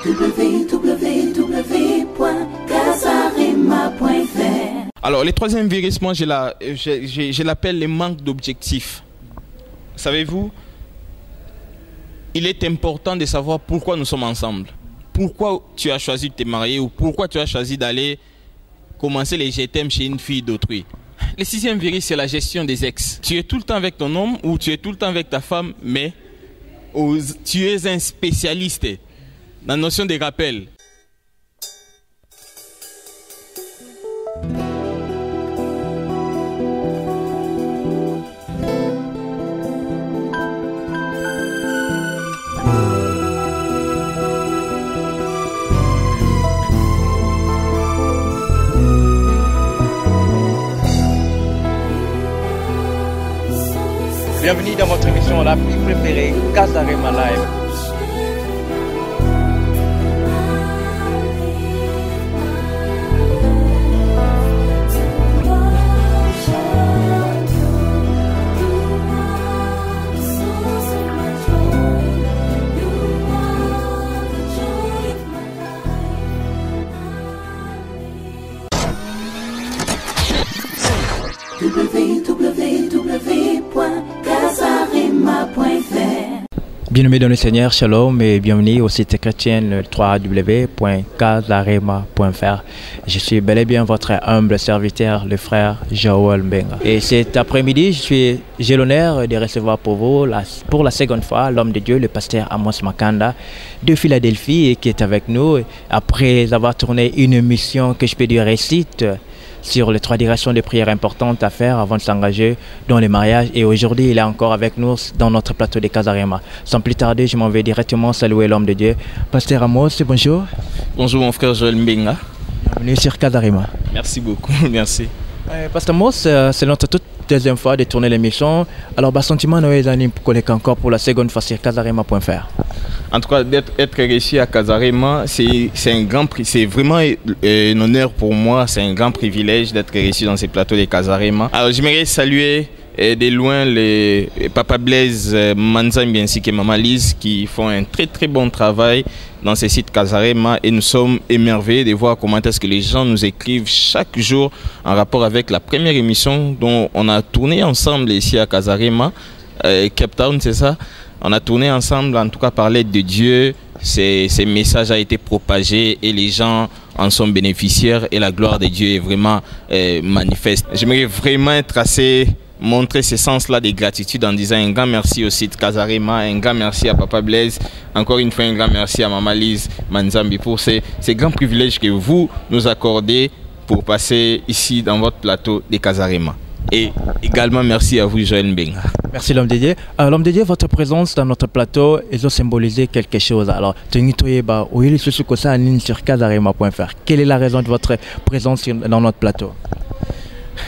www.casarema.fr. Alors, le troisième virus, moi, je l'appelle le manque d'objectifs. Savez-vous, il est important de savoir pourquoi nous sommes ensemble. Pourquoi tu as choisi de te marier ou pourquoi tu as choisi d'aller commencer les je t'aime chez une fille d'autrui. Le sixième virus, c'est la gestion des ex. Tu es tout le temps avec ton homme ou tu es tout le temps avec ta femme, mais tu es un spécialiste dans la notion des rappels. Bienvenue dans votre émission la plus préférée, Casarema Live. Bien-aimés dans le Seigneur, shalom et bienvenue au site chrétien www.casarema.fr. Je suis bel et bien votre humble serviteur, le frère Joël Mbenga. Et cet après-midi, j'ai l'honneur de recevoir pour vous, pour la seconde fois, l'homme de Dieu, le pasteur Amos Makanda de Philadelphie, et qui est avec nous après avoir tourné une mission que je peux dire récite sur les 3 directions de prière importantes à faire avant de s'engager dans les mariages. Et aujourd'hui, il est encore avec nous dans notre plateau de Casarema. Sans plus tarder, je m'en vais directement saluer l'homme de Dieu. Pasteur Amos, bonjour. Bonjour mon frère Joël Mbenga. Bienvenue sur Casarema. Merci beaucoup, merci. Pasteur Amos, c'est notre toute deuxième fois de tourner l'émission. Alors, sentiment nous est pour connaître encore pour la seconde fois sur casarema.fr. En tout cas, d'être réussi à Casarema, c'est vraiment un honneur pour moi, c'est un grand privilège d'être réussi dans ces plateaux de Casarema. Alors j'aimerais saluer de loin les Papa Blaise Manzambi ainsi que Maman Lise qui font un très très bon travail dans ces sites Casarema, et nous sommes émerveillés de voir comment est-ce que les gens nous écrivent chaque jour en rapport avec la première émission dont on a tourné ensemble ici à Casarema, Cape Town, c'est ça. On a tourné ensemble, en tout cas par l'aide de Dieu, ces messages ont été propagés et les gens en sont bénéficiaires et la gloire de Dieu est vraiment manifeste. J'aimerais vraiment montrer ce sens-là de gratitude en disant un grand merci au site Casarema, un grand merci à Papa Blaise, encore une fois un grand merci à Maman Lise Manzambi pour ces grands privilèges que vous nous accordez pour passer ici dans votre plateau de Casarema. Et également merci à vous Joël Mbenga. Merci l'homme de Dieu. L'homme de Dieu, votre présence dans notre plateau, ils ont symbolisé quelque chose. Alors, sur casarema.fr. Quelle est la raison de votre présence dans notre plateau?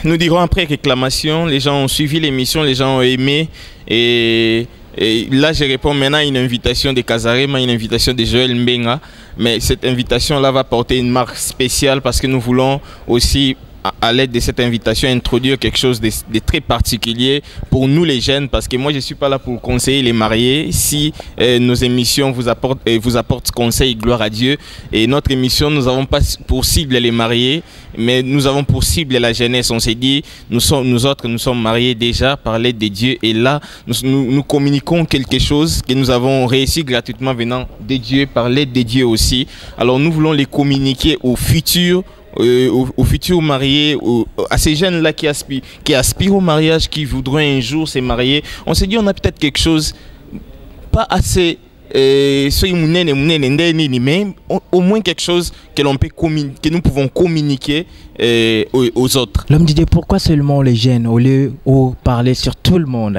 Nous dirons après réclamation, les gens ont suivi l'émission, les gens ont aimé, et là je réponds maintenant à une invitation de Casarema, une invitation de Joël Mbenga, mais cette invitation-là va porter une marque spéciale parce que nous voulons aussi, à l'aide de cette invitation, introduire quelque chose de très particulier pour nous les jeunes, parce que moi je ne suis pas là pour conseiller les mariés. Si nos émissions vous apportent conseil, gloire à Dieu, et notre émission, nous n'avons pas pour cible les mariés, mais nous avons pour cible la jeunesse. On s'est dit, nous sommes mariés déjà par l'aide de Dieu, et là nous communiquons quelque chose que nous avons réussi gratuitement venant de Dieu, par l'aide de Dieu aussi. Alors nous voulons les communiquer aux futurs mariés, à ces jeunes-là qui aspirent au mariage, qui voudraient un jour se marier. On s'est dit, on a peut-être quelque chose, pas assez, mais au moins quelque chose que nous pouvons communiquer aux autres. L'homme dit, pourquoi seulement les jeunes au lieu de parler sur tout le monde?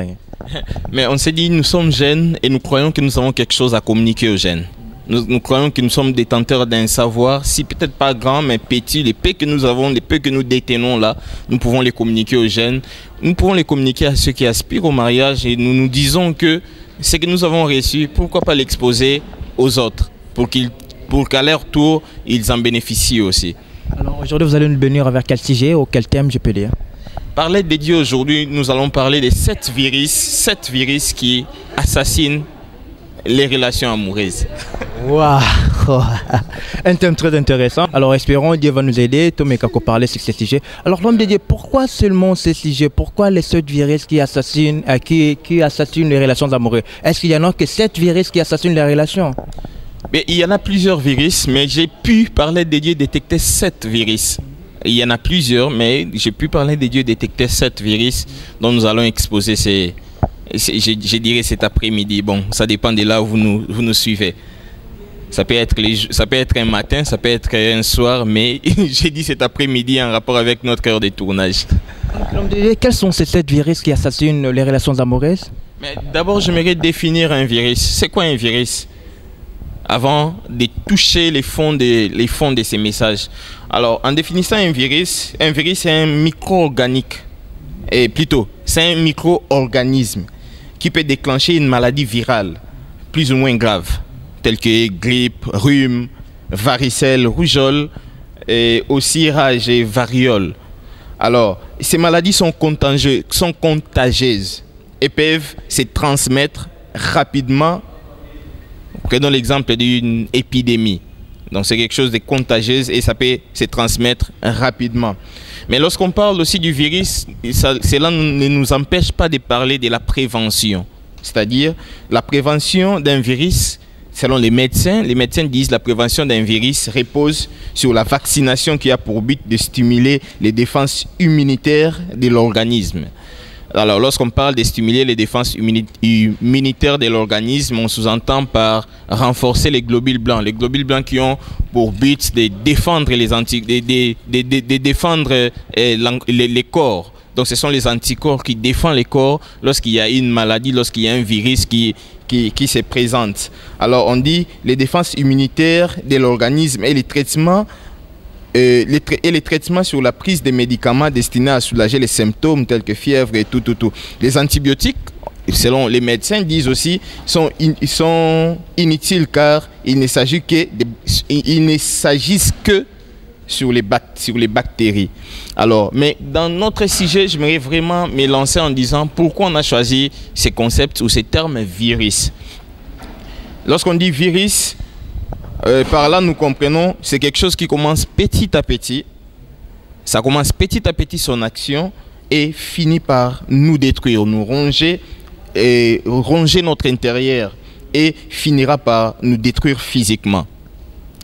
Mais on s'est dit, nous sommes jeunes et nous croyons que nous avons quelque chose à communiquer aux jeunes. Nous croyons que nous sommes détenteurs d'un savoir, si peut-être pas grand, mais petit. Les peu que nous avons, les peu que nous détenons là, nous pouvons les communiquer aux jeunes. Nous pouvons les communiquer à ceux qui aspirent au mariage, et nous nous disons que ce que nous avons reçu, pourquoi pas l'exposer aux autres, pour qu'à leur tour, ils en bénéficient aussi. Alors aujourd'hui, vous allez nous bénir avec quel sujet ou quel thème, je peux dire? Par l'aide de Dieu, aujourd'hui, nous allons parler de 7 virus qui assassinent les relations amoureuses. Waouh, Oh, un thème très intéressant. Alors espérons Dieu va nous aider, Tom et Kako parler sur ce sujet. Alors l'homme de Dieu, pourquoi seulement ce sujet? Pourquoi les 7 virus qui assassinent, qui assassinent les relations amoureuses? Est-ce qu'il y en a que 7 virus qui assassinent les relations? Mais il y en a plusieurs virus, mais j'ai pu parler de Dieu détecter 7 virus. Il y en a plusieurs, mais j'ai pu parler de Dieu détecter 7 virus dont nous allons exposer je dirais cet après-midi. Bon, ça dépend de là où vous nous suivez. Ça peut être un matin, ça peut être un soir, mais j'ai dit cet après-midi en rapport avec notre heure de tournage. Quels sont ces 7 virus qui assassinent les relations amoureuses? Mais d'abord, j'aimerais définir un virus. C'est quoi un virus? Avant de toucher les fonds de ces messages. Alors, en définissant un virus c'est un micro-organique. Et plutôt, c'est un micro-organisme qui peut déclencher une maladie virale, plus ou moins grave, telle que grippe, rhume, varicelle, rougeole, et aussi rage et variole. Alors, ces maladies sont contagieuses et peuvent se transmettre rapidement. Prenons l'exemple d'une épidémie. Donc c'est quelque chose de contagieux et ça peut se transmettre rapidement. Mais lorsqu'on parle aussi du virus, cela ne nous empêche pas de parler de la prévention. C'est-à-dire la prévention d'un virus, selon les médecins disent que la prévention d'un virus repose sur la vaccination qui a pour but de stimuler les défenses immunitaires de l'organisme. Alors, lorsqu'on parle de stimuler les défenses immunitaires de l'organisme, on sous-entend par renforcer les globules blancs. Les globules blancs qui ont pour but de défendre les corps. Donc, ce sont les anticorps qui défendent les corps lorsqu'il y a une maladie, lorsqu'il y a un virus qui se présente. Alors, on dit les défenses immunitaires de l'organisme et les traitements. Les traitements sur la prise des médicaments destinés à soulager les symptômes tels que fièvre et tout. Les antibiotiques, selon les médecins, disent aussi sont inutiles car il ne s'agissent que sur les bactéries. Alors, mais dans notre sujet, j'aimerais vraiment me lancer en disant pourquoi on a choisi ces concepts ou ces termes virus. Lorsqu'on dit virus, par là, nous comprenons, c'est quelque chose qui commence petit à petit. Ça commence petit à petit son action et finit par nous détruire, nous ronger notre intérieur et finira par nous détruire physiquement.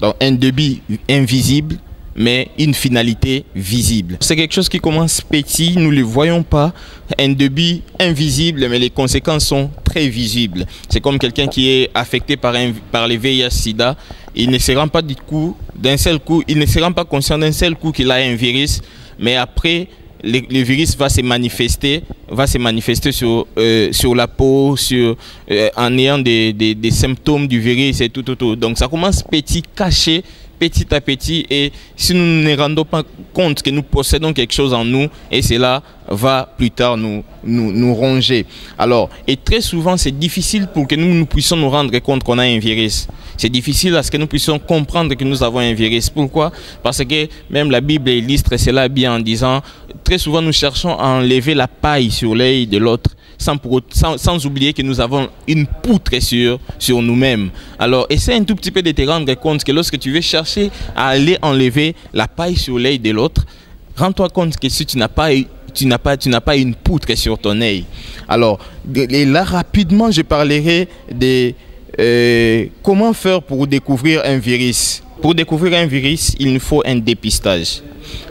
Donc un début invisible, mais une finalité visible. C'est quelque chose qui commence petit, nous ne le voyons pas. Un début invisible, mais les conséquences sont très visibles. C'est comme quelqu'un qui est affecté par les VIH-Sida. Il ne se rend pas il ne se rend pas conscient d'un seul coup qu'il a un virus, mais après, le virus va se manifester sur la peau, en ayant des symptômes du virus et tout. Donc ça commence petit, caché, petit à petit, et si nous ne nous rendons pas compte que nous possédons quelque chose en nous, et cela va plus tard nous ronger. Alors, et très souvent c'est difficile pour que nous puissions nous rendre compte qu'on a un virus. C'est difficile à ce que nous puissions comprendre que nous avons un virus. Pourquoi? Parce que même la Bible illustre cela bien en disant, très souvent nous cherchons à enlever la paille sur l'œil de l'autre, sans oublier que nous avons une poutre sur nous-mêmes. Alors, essaie un tout petit peu de te rendre compte que lorsque tu veux chercher à aller enlever la paille sur l'œil de l'autre, rends-toi compte que si tu n'as pas une poutre sur ton œil. Alors, et là, rapidement, je parlerai de comment faire pour découvrir un virus. Pour découvrir un virus, il nous faut un dépistage.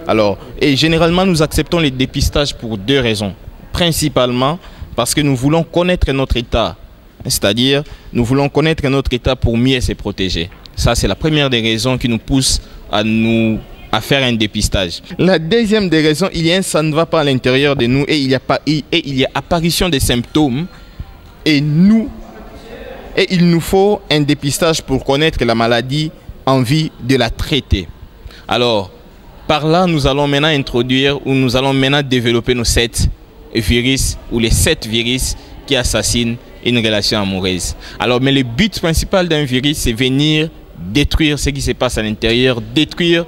Alors, et généralement, nous acceptons les dépistages pour 2 raisons. Principalement, parce que nous voulons connaître notre état. C'est-à-dire, nous voulons connaître notre état pour mieux se protéger. Ça, c'est la première des raisons qui nous pousse à faire un dépistage. La deuxième des raisons, ça ne va pas à l'intérieur de nous et il y a apparition des symptômes. Et il nous faut un dépistage pour connaître la maladie en vue de la traiter. Alors, par là, nous allons maintenant développer nos 7 virus ou les 7 virus qui assassinent une relation amoureuse. Alors, mais le but principal d'un virus, c'est venir détruire ce qui se passe à l'intérieur, détruire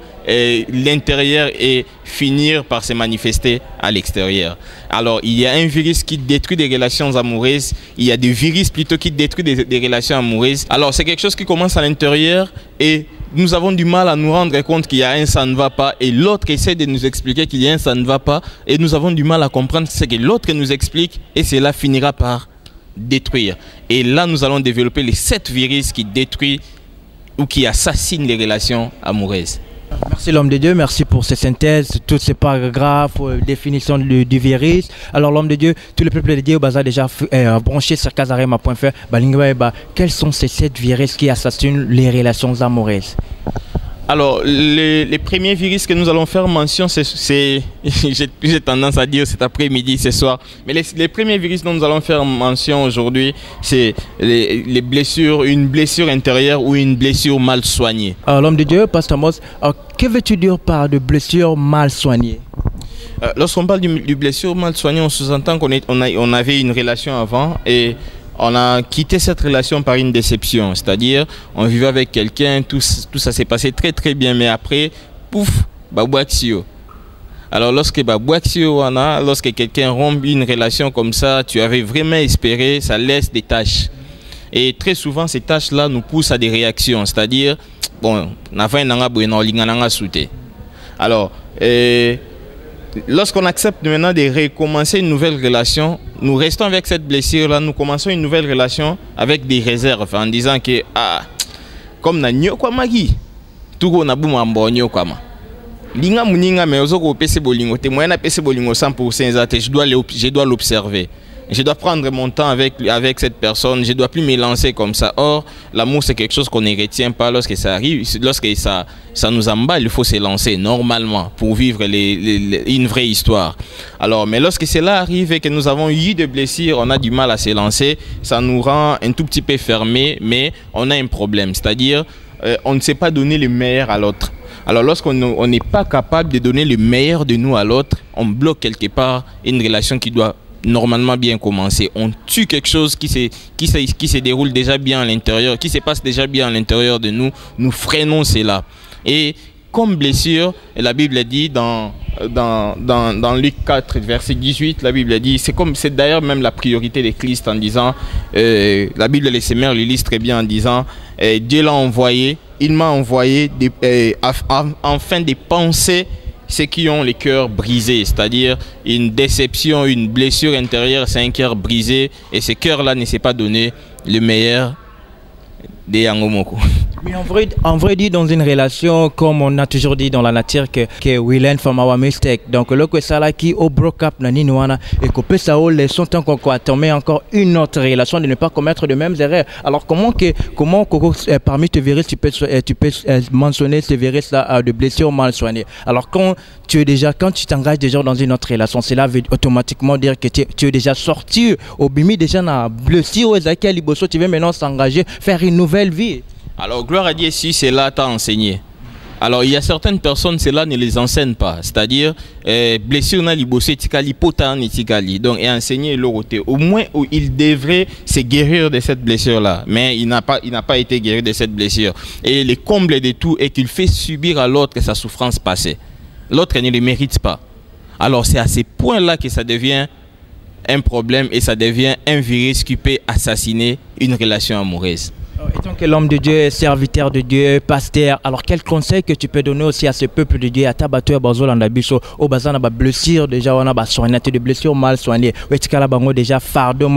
l'intérieur et finir par se manifester à l'extérieur. Alors, il y a un virus qui détruit des relations amoureuses, il y a des virus plutôt qui détruisent des relations amoureuses. Alors, c'est quelque chose qui commence à l'intérieur et nous avons du mal à nous rendre compte qu'il y a un ça ne va pas et l'autre essaie de nous expliquer qu'il y a un ça ne va pas et nous avons du mal à comprendre ce que l'autre nous explique et cela finira par détruire. Et là, nous allons développer les 7 virus qui détruisent ou qui assassinent les relations amoureuses. Merci l'homme de Dieu, merci pour ces synthèses, toutes ces paragraphes, définitions du virus. Alors l'homme de Dieu, tout le peuple de Dieu a déjà branché sur Casarema.fr. Quels sont ces 7 virus qui assassinent les relations amoureuses? Alors, les premiers virus que nous allons faire mention, j'ai tendance à dire cet après-midi, ce soir, mais les premiers virus dont nous allons faire mention aujourd'hui, c'est les blessures, une blessure intérieure ou une blessure mal soignée. Alors, l'homme de Dieu, Pasteur Amos, que veux-tu dire par de blessure mal soignée? Lorsqu'on parle du blessure mal soignée, on sous-entend qu'on avait une relation avant et on a quitté cette relation par une déception, c'est-à-dire on vivait avec quelqu'un, tout ça s'est passé très très bien, mais après, pouf, babouaxio. Alors lorsque quelqu'un rompt une relation comme ça, tu avais vraiment espéré, ça laisse des tâches. Et très souvent, ces tâches-là nous poussent à des réactions, c'est-à-dire, bon, alors, lorsqu'on accepte maintenant de recommencer une nouvelle relation, nous restons avec cette blessure-là, nous commençons une nouvelle relation avec des réserves en disant que, comme na nyo kwa magi, tout na bouma mbonyo kwa ma. Linga muninga me ozoko pese bolingo, te moyen na pese bolingo 100% je dois l'observer. Je dois prendre mon temps avec cette personne, je ne dois plus me lancer comme ça. Or, l'amour c'est quelque chose qu'on ne retient pas lorsque ça arrive, lorsque ça nous emballe, il faut se lancer normalement pour vivre une vraie histoire. Alors, mais lorsque cela arrive et que nous avons eu des blessures, on a du mal à se lancer, ça nous rend un tout petit peu fermés, mais on a un problème, c'est-à-dire on ne sait pas donner le meilleur à l'autre. Alors lorsqu'on n'est pas capable de donner le meilleur de nous à l'autre, on bloque quelque part une relation qui doit normalement bien commencer. On tue quelque chose qui se déroule déjà bien à l'intérieur, qui se passe déjà bien à l'intérieur de nous, nous freinons cela. Et comme blessure, la Bible dit dans Luc 4, verset 18, la Bible dit, c'est d'ailleurs même la priorité de Christ en disant, la Bible les Semeurs le lisent très bien en disant, Dieu l'a envoyé, il m'a envoyé afin de penser ceux qui ont les cœurs brisés, c'est-à-dire une déception, une blessure intérieure, c'est un cœur brisé et ce cœur-là ne s'est pas donné le meilleur des Yangomoko. Mais en vrai dit, dans une relation, comme on a toujours dit dans la nature, que we learn from our mistake. Donc, le que ça là qui au broke up na ninouana et que peut ça les sont tant qu'on met encore une autre relation de ne pas commettre de mêmes erreurs. Alors, comment parmi tes virus tu peux mentionner ces virus là de blessures mal soignées. Alors, quand tu t'engages déjà dans une autre relation, cela veut automatiquement dire que tu es déjà sorti au bimi déjà na blessure aux acquis liboso, tu veux maintenant s'engager, faire une nouvelle vie. Alors, gloire à Dieu, si cela t'a enseigné. Alors, il y a certaines personnes, cela ne les enseigne pas. C'est-à-dire, blessure na liboso tikali, pota ni tikali. Donc, et enseigner l'autre. Au moins, où il devrait se guérir de cette blessure-là. Mais il n'a pas été guéri de cette blessure. Et le comble de tout est qu'il fait subir à l'autre sa souffrance passée. L'autre ne le mérite pas. Alors, c'est à ces points-là que ça devient un problème et ça devient un virus qui peut assassiner une relation amoureuse. Étant que l'homme de Dieu, serviteur de Dieu, pasteur, alors quel conseil que tu peux donner aussi à ce peuple de Dieu, à ta bateau, au bazar, na blessure déjà, on a soigné des blessures mal soignées, déjà fardeau,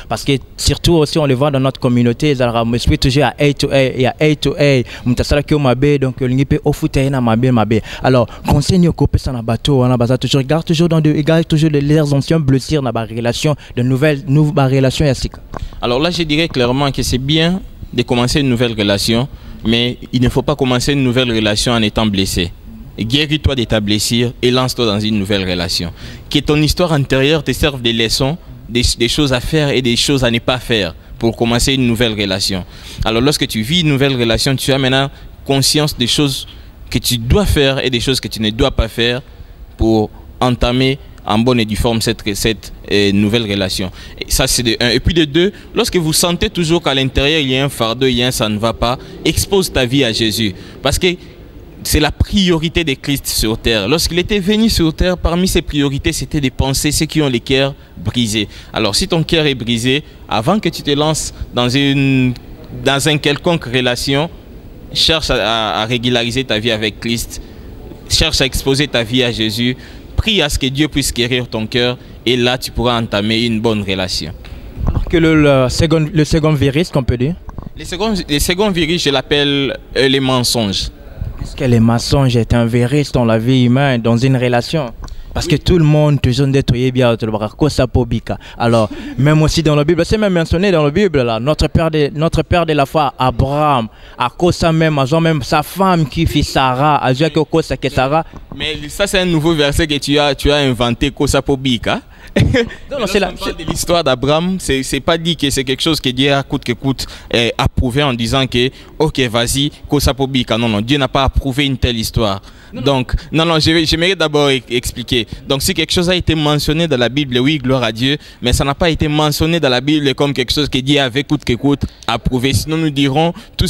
parce que surtout aussi on le voit dans notre communauté, je suis toujours à A to A, et à A to A, donc il peut offrir na mabe. Alors conseil au copé ça na bateau, on a bazar toujours garde toujours les anciens blessures na relation, de nouvelles relations yasika. Alors là je dirais clairement que c'est bien de commencer une nouvelle relation, mais il ne faut pas commencer une nouvelle relation en étant blessé. Guéris-toi de ta blessure et lance-toi dans une nouvelle relation. Que ton histoire antérieure te serve des leçons, des choses à faire et des choses à ne pas faire pour commencer une nouvelle relation. Alors lorsque tu vis une nouvelle relation, tu as maintenant conscience des choses que tu dois faire et des choses que tu ne dois pas faire pour entamer en bonne et due forme cette nouvelle relation. Et ça, c'est de un. Et puis de deux, lorsque vous sentez toujours qu'à l'intérieur, il y a un fardeau, il y a un ça ne va pas, expose ta vie à Jésus. Parce que c'est la priorité de Christ sur terre. Lorsqu'il était venu sur terre, parmi ses priorités, c'était de penser ceux qui ont les cœurs brisés. Alors, si ton cœur est brisé, avant que tu te lances dans une quelconque relation, cherche à régulariser ta vie avec Christ, cherche à exposer ta vie à Jésus, prie à ce que Dieu puisse guérir ton cœur et là tu pourras entamer une bonne relation. Alors que le second virus, qu'on peut dire? Les seconds virus, je l'appelle les mensonges. Est-ce que les mensonges est un virus dans la vie humaine, dans une relation? Parce que tout le monde, toujours détruit bien, alors, même aussi dans la Bible, c'est même mentionné dans la Bible, là, notre père de la foi, Abraham, à cause ça même, même sa femme qui fit Sarah, à cause que Sarah. Mais ça, c'est un nouveau verset que tu as inventé, Kosa Pobika. Non, c'est de l'histoire d'Abraham, c'est pas dit que c'est quelque chose que Dieu a coûte que coûte approuvé en disant que, ok, vas-y, Kosa Pobika. Non, non, Dieu n'a pas approuvé une telle histoire. Donc, non, j'aimerais d'abord expliquer. Donc, si quelque chose a été mentionné dans la Bible, oui, gloire à Dieu, mais ça n'a pas été mentionné dans la Bible comme quelque chose que Dieu avait coûte que coûte approuvé. Sinon, nous dirons, toutes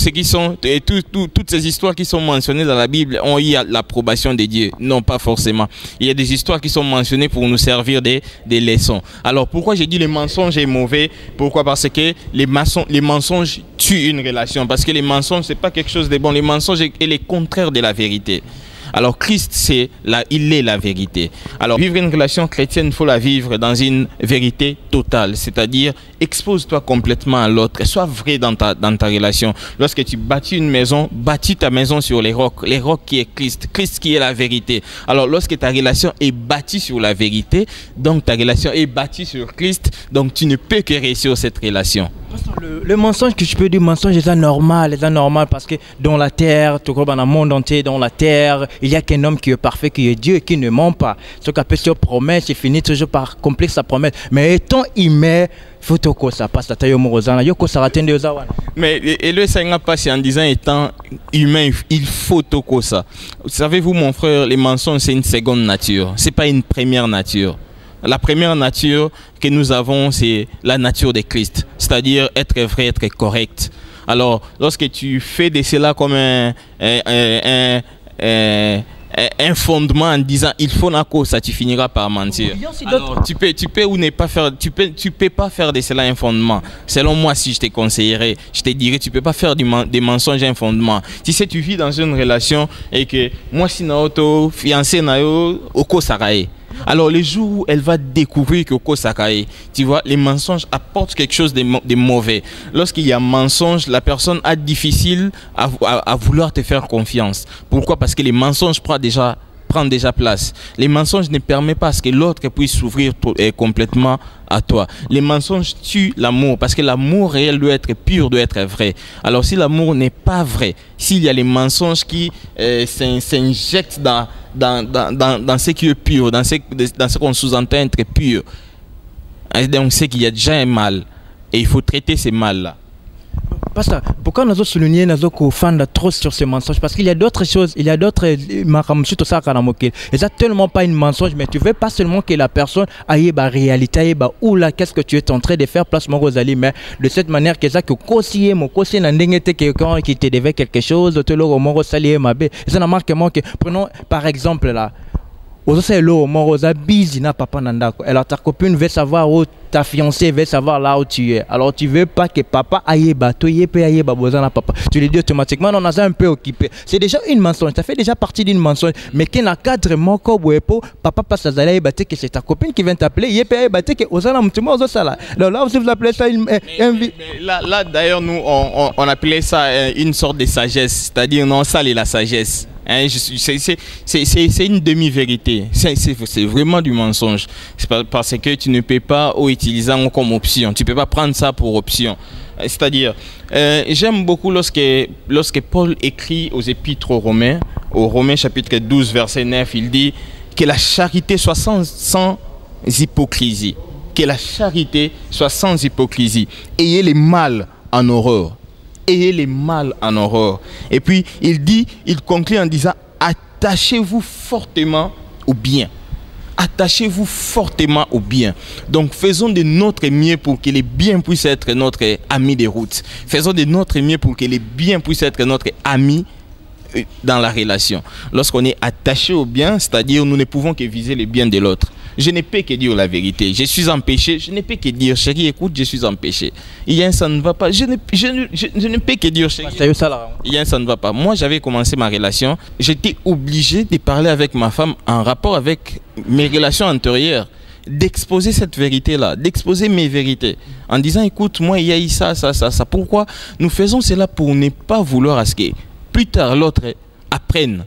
ces histoires qui sont mentionnées dans la Bible ont eu l'approbation de Dieu. Non, pas forcément. Il y a des histoires qui sont mentionnées pour nous servir des leçons. Alors, pourquoi j'ai dit les mensonges est mauvais? Pourquoi? Parce que les mensonges tuent une relation. Parce que les mensonges, c'est pas quelque chose de bon. Les mensonges est le contraire de la vérité. Alors Christ, il est la vérité. Alors vivre une relation chrétienne, il faut la vivre dans une vérité totale. C'est-à-dire, expose-toi complètement à l'autre. Sois vrai dans ta relation. Lorsque tu bâtis une maison, bâtis ta maison sur les rocs qui est Christ. Christ qui est la vérité. Alors lorsque ta relation est bâtie sur la vérité, donc ta relation est bâtie sur Christ, donc tu ne peux que réussir cette relation. Le mensonge que je peux dire, mensonge est normal parce que dans la terre, tout comme dans le monde entier, dans la terre, il y a qu'un homme qui est parfait, qui est Dieu et qui ne ment pas. Ce qu'on appelle sur promesse, il finit toujours par accomplir sa promesse. Mais étant humain, il faut que ça passe. Mais et le Seigneur passe en disant étant humain, il faut que ça. Savez-vous, mon frère, les mensonges, c'est une seconde nature. Ce n'est pas une première nature. La première nature que nous avons, c'est la nature de Christ, c'est-à-dire être vrai, être correct. Alors, lorsque tu fais de cela comme un fondement en disant il faut na ça, tu finiras par mentir. Alors, tu peux ou ne pas faire, tu peux pas faire de cela un fondement. Selon moi, si je te conseillerais, je te dirais tu peux pas faire des mensonges un fondement. Si c'est tu vis dans une relation et que moi si na auto fiancé na yo oko sarae. Alors, les jours où elle va découvrir que Sakae, tu vois, les mensonges apportent quelque chose de mauvais. Lorsqu'il y a mensonge, la personne a difficile à vouloir te faire confiance. Pourquoi? Parce que les mensonges prennent déjà place. Les mensonges ne permettent pas à ce que l'autre puisse s'ouvrir complètement à toi. Les mensonges tuent l'amour parce que l'amour réel doit être pur, doit être vrai. Alors si l'amour n'est pas vrai, s'il y a les mensonges qui s'injectent dans ce qui est pur, dans ce qu'on sous-entend être pur, on sait qu'il y a déjà un mal et il faut traiter ces mal-là. Pasteur, pourquoi nous avons souligné qu'on fande trop sur ces mensonges? Parce qu'il y a d'autres choses, il y a d'autres. Il n'y a tellement pas une mensonge, mais tu veux pas seulement que la personne aille la réalité, ou là, qu'est-ce que tu es en train de faire, place mon Rosalie, mais de cette manière que ça, que conseiller, mon conseiller, n'endengete quelqu'un qui te devait quelque chose, te le mon Rosalie, ma bé. Et ça n'a marqué que, prenons par exemple là. Alors ta copine veut savoir où ta fiancée veut savoir là où tu es. Alors tu veux pas que papa aille papa. Tu lui dis automatiquement non, on a un peu occupé. C'est déjà une mensonge, ça fait déjà partie d'une mensonge. Mais qu'il n'a cadre papa passe à Zalaï que c'est ta copine qui vient t'appeler. Alors là aussi vous appelez ça là d'ailleurs nous on appelait ça une sorte de sagesse, c'est-à-dire non ça c'est la sagesse. C'est une demi-vérité, c'est vraiment du mensonge. Parce que tu ne peux pas utiliser comme option, tu ne peux pas prendre ça pour option. C'est-à-dire, j'aime beaucoup lorsque Paul écrit aux épîtres aux Romains chapitre 12 verset 9, il dit que la charité soit sans hypocrisie. Que la charité soit sans hypocrisie. Ayez les mal en horreur. Ayez les mal en horreur. Et puis il conclut en disant attachez-vous fortement au bien. attachez-vous fortement au bien. Donc faisons de notre mieux pour que les biens puissent être notre ami de route. Faisons de notre mieux pour que les biens puissent être notre ami dans la relation. Lorsqu'on est attaché au bien, c'est-à-dire nous ne pouvons que viser le bien de l'autre. Je ne peux que dire la vérité. Je suis en péché. Je ne peux que dire, chérie, écoute, je suis en péché. Il y a un ça ne va pas. Je ne peux que dire, chérie. Il y a un ça ne va pas. Moi, j'avais commencé ma relation. J'étais obligé de parler avec ma femme en rapport avec mes relations antérieures, d'exposer cette vérité-là, d'exposer mes vérités, en disant, écoute, moi, il y a eu ça. Pourquoi nous faisons cela? Pour ne pas vouloir à ce que plus tard l'autre apprenne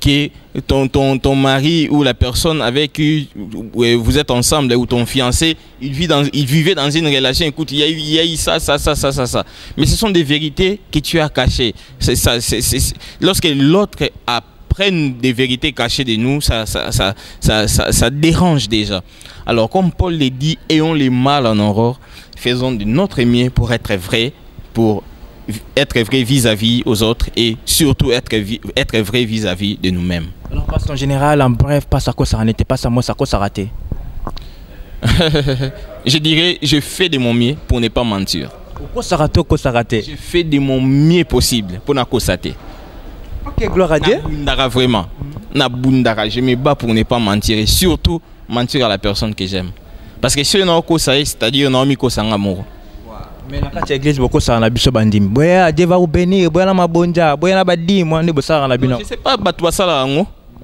que ton mari ou la personne avec qui vous êtes ensemble ou ton fiancé, il vivait dans une relation. Écoute, il y a eu ça. Mais ce sont des vérités que tu as cachées. Lorsque l'autre apprenne des vérités cachées de nous, ça dérange déjà. Alors comme Paul le dit, ayons les mal en horreur, faisons de notre mieux pour être vrai, vis-à-vis aux autres et surtout être vrai vis-à-vis de nous-mêmes. Alors, parce qu'en général, en bref, pas ça, ça n'était pas ça, moi, ça, ça raté. Je dirais, je fais de mon mieux pour ne pas mentir. Pourquoi ça raté, ça raté? Je fais de mon mieux possible pour ne pas constater. Ok, gloire à Dieu. Nabundara vraiment. Nabundara, je me bats pour ne pas mentir et surtout mentir à la personne que j'aime. Parce que si on a un c'est-à-dire on a mis un amour. Mais la carte église beaucoup ça na biso bandim. Boya Dieu va vous bénir, boya na mabonja, boya na badi, moi ne bossa na bino. Je sais pas batwa ça là